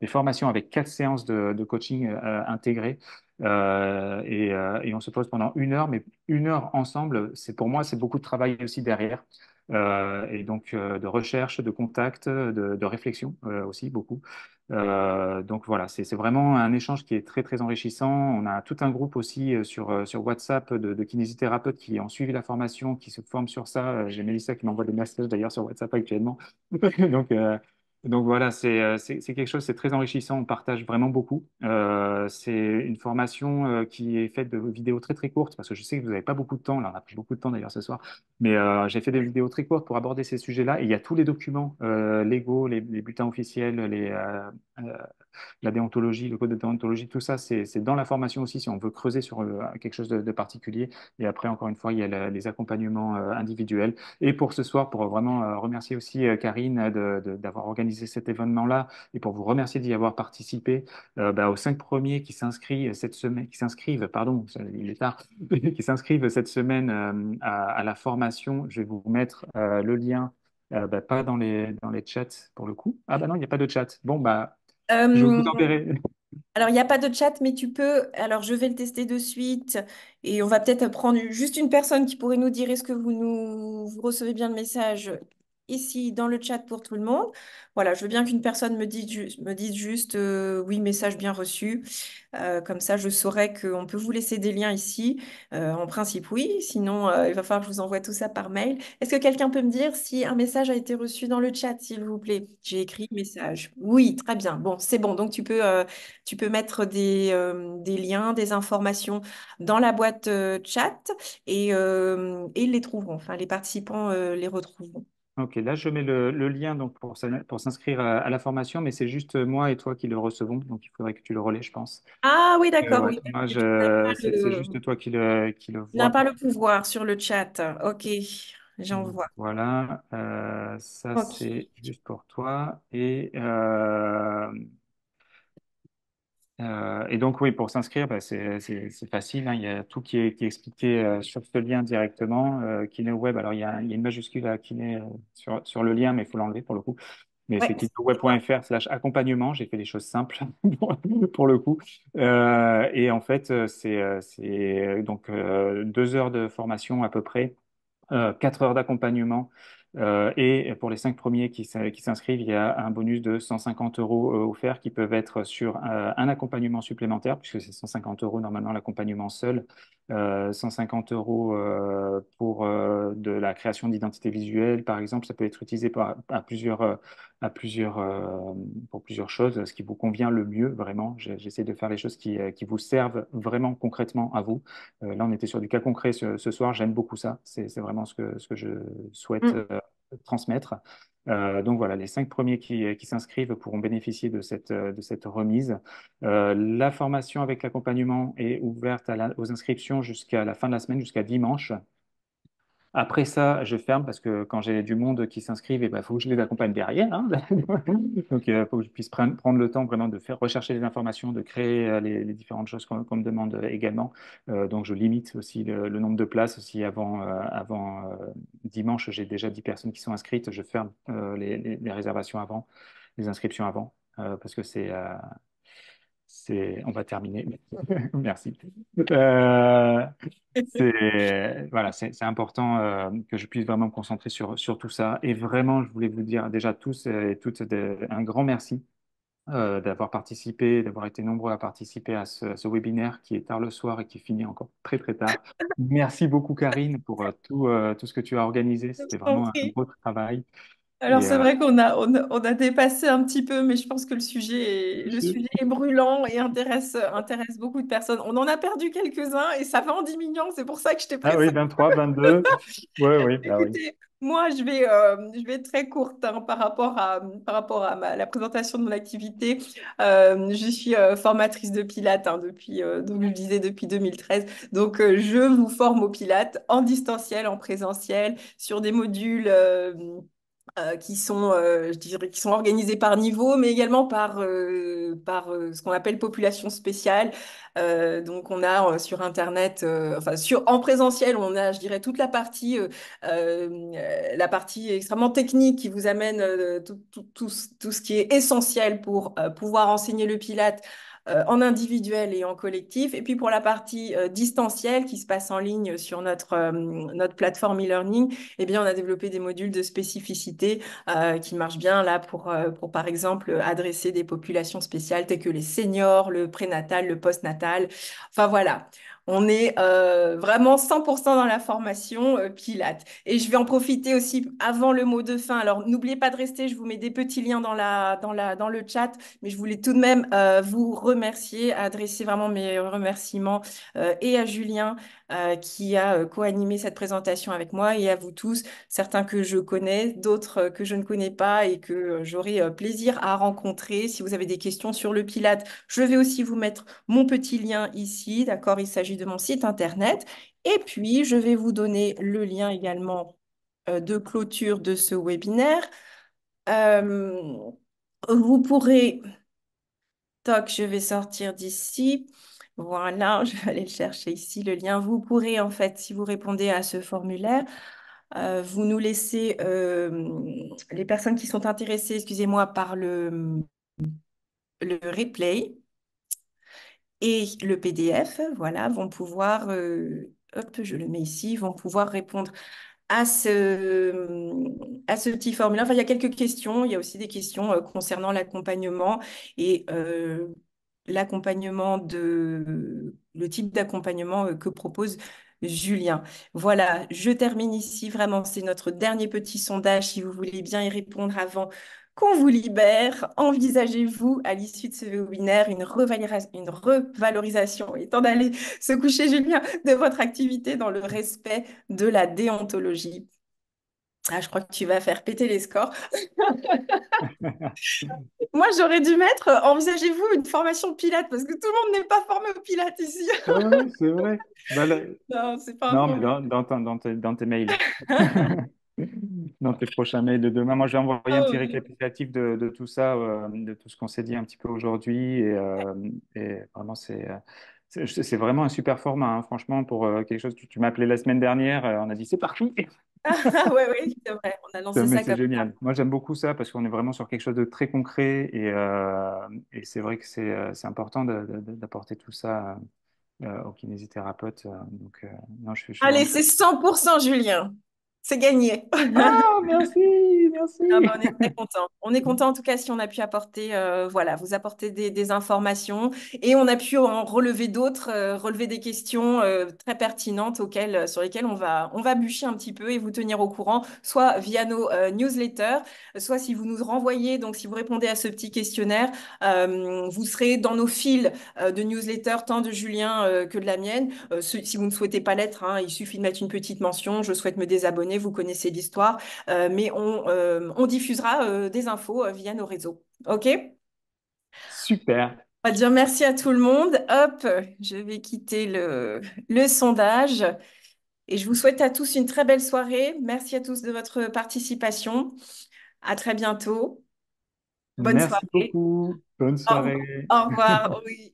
des formations avec 4 séances de coaching intégrées. Et on se pose pendant 1 heure, mais 1 heure ensemble, pour moi, c'est beaucoup de travail aussi derrière. Et donc de recherche, de contact, de réflexion aussi beaucoup. Donc voilà, c'est vraiment un échange qui est très enrichissant. On a tout un groupe aussi sur WhatsApp de kinésithérapeutes qui ont suivi la formation, qui se forment sur ça. J'ai Mélissa qui m'envoie des messages d'ailleurs sur WhatsApp actuellement. Donc, euh, donc voilà, c'est quelque chose, c'est très enrichissant. On partage vraiment beaucoup. C'est une formation qui est faite de vidéos très courtes parce que je sais que vous n'avez pas beaucoup de temps. Là, on a pris beaucoup de temps d'ailleurs ce soir. Mais j'ai fait des vidéos très courtes pour aborder ces sujets-là. Et il y a tous les documents légaux, les bulletins officiels, euh, la déontologie, le code de déontologie, tout ça, c'est dans la formation aussi si on veut creuser sur quelque chose de particulier. Et après, encore une fois, il y a les accompagnements individuels. Et pour ce soir, pour vraiment remercier aussi Karine d'avoir organisé cet événement-là et pour vous remercier d'y avoir participé, bah, aux 5 premiers qui s'inscrivent cette semaine, pardon, il est tard, qui s'inscrivent cette semaine à la formation, je vais vous mettre le lien. Bah, pas dans les chats pour le coup. Ah bah non, il n'y a pas de chat. Bon, bah, je vous
Euh,
enverrai.
alors, il n'y a pas de chat, mais tu peux. Alors, je vais le tester de suite et on va peut-être prendre juste une personne qui pourrait nous dire est-ce que vous recevez bien le message ici dans le chat pour tout le monde. Voilà, je veux bien qu'une personne me dise juste oui, message bien reçu. Comme ça, je saurai qu'on peut vous laisser des liens ici. En principe, oui. Sinon, il va falloir que je vous envoie tout ça par mail. Est-ce que quelqu'un peut me dire si un message a été reçu dans le chat, s'il vous plaît? J'ai écrit message. Oui, très bien. Bon, c'est bon. Donc, tu peux mettre des liens, des informations dans la boîte chat et ils les trouveront. Enfin, les participants les retrouveront.
Ok, là je mets le lien donc pour s'inscrire à la formation, mais c'est juste moi et toi qui le recevons, donc il faudrait que tu le relais, je pense.
Ah oui, d'accord,
Ouais,
oui.
moi
Tu n'as pas
c'est juste toi qui le
tu n'as
vois.
pas le pouvoir sur le chat. Ok,
Donc
j'envoie.
voilà, ça
Ok.
c'est juste pour toi. Et donc oui, pour s'inscrire, bah, c'est facile, hein. Il y a tout qui est expliqué sur ce lien directement. KineWeb, alors il y a une majuscule à Kine sur le lien, mais il faut l'enlever pour le coup. Mais
Ouais,
c'est kineweb.fr/accompagnement. J'ai fait les choses simples pour le coup. Et en fait, c'est donc 2 heures de formation à peu près, 4 heures d'accompagnement. Et pour les 5 premiers qui s'inscrivent, il y a un bonus de 150 euros offerts qui peuvent être sur un accompagnement supplémentaire, puisque c'est 150 euros normalement l'accompagnement seul, 150 euros pour de la création d'identité visuelle, par exemple. Ça peut être utilisé pour plusieurs choses, ce qui vous convient le mieux, vraiment. J'essaie de faire les choses qui vous servent vraiment concrètement à vous. Là, on était sur du cas concret ce soir. J'aime beaucoup ça. C'est vraiment ce que je souhaite
mm,
transmettre. Donc voilà, les 5 premiers qui s'inscrivent pourront bénéficier de cette remise. La formation avec l'accompagnement est ouverte aux inscriptions jusqu'à la fin de la semaine, jusqu'à dimanche. Après ça, je ferme parce que quand j'ai du monde qui s'inscrivent, il faut que je les accompagne derrière, hein. Donc, il faut que je puisse prendre le temps vraiment de faire rechercher les informations, de créer les différentes choses qu'on me demande également. Donc, je limite aussi le nombre de places. Si avant dimanche, j'ai déjà 10 personnes qui sont inscrites, je ferme les réservations avant, les inscriptions avant, parce que on va terminer. Merci. Euh, voilà, c'est important que je puisse vraiment me concentrer sur tout ça. Et vraiment, je voulais vous dire déjà tous et toutes un grand merci d'avoir participé, d'avoir été nombreux à participer à ce webinaire qui est tard le soir et qui finit encore très très tard. Merci beaucoup Karine pour tout ce que tu as organisé.
Je
C'était
t'en
vraiment un
prie.
beau travail.
Alors
Et
c'est vrai qu'on a dépassé un petit peu, mais je pense que le sujet est brûlant et intéresse beaucoup de personnes. On en a perdu quelques-uns et ça va en diminuant, c'est pour ça que je t'ai
ah oui,
pressé.
23, 22. Oui, oui, bah oui.
Écoutez, moi, je vais être très courte hein, par rapport à la présentation de mon activité. Je suis formatrice de Pilates donc je le disais, depuis 2013. Donc, je vous forme au Pilates en distanciel, en présentiel, sur des modules je dirais, qui sont organisés par niveau, mais également par ce qu'on appelle population spéciale. Donc, on a sur Internet, enfin, en présentiel, on a, je dirais, toute la partie extrêmement technique qui vous amène tout ce qui est essentiel pour pouvoir enseigner le Pilate. En individuel et en collectif. Et puis pour la partie distancielle qui se passe en ligne sur notre plateforme e-learning, eh bien, on a développé des modules de spécificité qui marchent bien là pour, par exemple, adresser des populations spéciales telles que les seniors, le prénatal, le postnatal. Enfin voilà, on est vraiment 100% dans la formation Pilates. Et je vais en profiter aussi avant le mot de fin. Alors, n'oubliez pas de rester, je vous mets des petits liens dans le chat, mais je voulais tout de même vous remercier, adresser vraiment mes remerciements et à Julien qui a co-animé cette présentation avec moi et à vous tous, certains que je connais, d'autres que je ne connais pas et que j'aurai plaisir à rencontrer. Si vous avez des questions sur le Pilate, je vais aussi vous mettre mon petit lien ici, d'accord? Il s'agit de mon site internet. Et puis, je vais vous donner le lien également de clôture de ce webinaire. Euh, Vous pourrez, toc, je vais sortir d'ici. Voilà, je vais aller le chercher ici, le lien. Vous pourrez, en fait, si vous répondez à ce formulaire, vous nous laissez, les personnes qui sont intéressées, excusez-moi, par le replay et le PDF, voilà, vont pouvoir, hop, je le mets ici, vont pouvoir répondre à ce petit formulaire. Enfin, il y a quelques questions. Il y a aussi des questions concernant l'accompagnement et le type d'accompagnement que propose Julien. Voilà, je termine ici. Vraiment, c'est notre dernier petit sondage. Si vous voulez bien y répondre avant qu'on vous libère, envisagez-vous à l'issue de ce webinaire une revalorisation, étant d'aller se coucher, Julien, de votre activité dans le respect de la déontologie. Ah, je crois que tu vas faire péter les scores. Moi, j'aurais dû mettre, envisagez-vous une formation Pilates, parce que tout le monde n'est pas formé au Pilates ici.
Ah oui, c'est vrai. Bah,
Non, c'est pas un
non, mais
problème.
dans tes mails. Dans tes prochains mails de demain. Moi, je vais envoyer un
Ah
petit
oui.
récapitulatif de tout ça, de tout ce qu'on s'est dit un petit peu aujourd'hui. Et vraiment, c'est vraiment un super format, hein. Franchement, pour quelque chose, tu m'as appelé la semaine dernière, on a dit c'est parti.
Ah ouais, ouais, c'est vrai, on a lancé
Mais
ça
c'est
comme ça.
génial. Moi, j'aime beaucoup ça parce qu'on est vraiment sur quelque chose de très concret et c'est vrai que c'est important d'apporter tout ça aux kinésithérapeutes. Donc, non, je suis
Allez,
vraiment.
c'est 100% Julien. C'est gagné.
Ah, merci,
Ah
merci.
bah, on est très content. On est content en tout cas si on a pu apporter, voilà, vous apporter des informations et on a pu en relever d'autres, relever des questions très pertinentes sur lesquelles on va bûcher un petit peu et vous tenir au courant, soit via nos newsletters, soit si vous nous renvoyez, donc si vous répondez à ce petit questionnaire, vous serez dans nos fils de newsletters, tant de Julien que de la mienne. Si vous ne souhaitez pas l'être, hein, il suffit de mettre une petite mention, je souhaite me désabonner. connaît, vous connaissez l'histoire, mais on diffusera des infos via nos réseaux. OK?
Super.
On va dire merci à tout le monde. Hop, je vais quitter le sondage et je vous souhaite à tous une très belle soirée. Merci à tous de votre participation. À très bientôt. Bonne
Merci
soirée.
beaucoup. Bonne
Au,
soirée.
au revoir. Oui.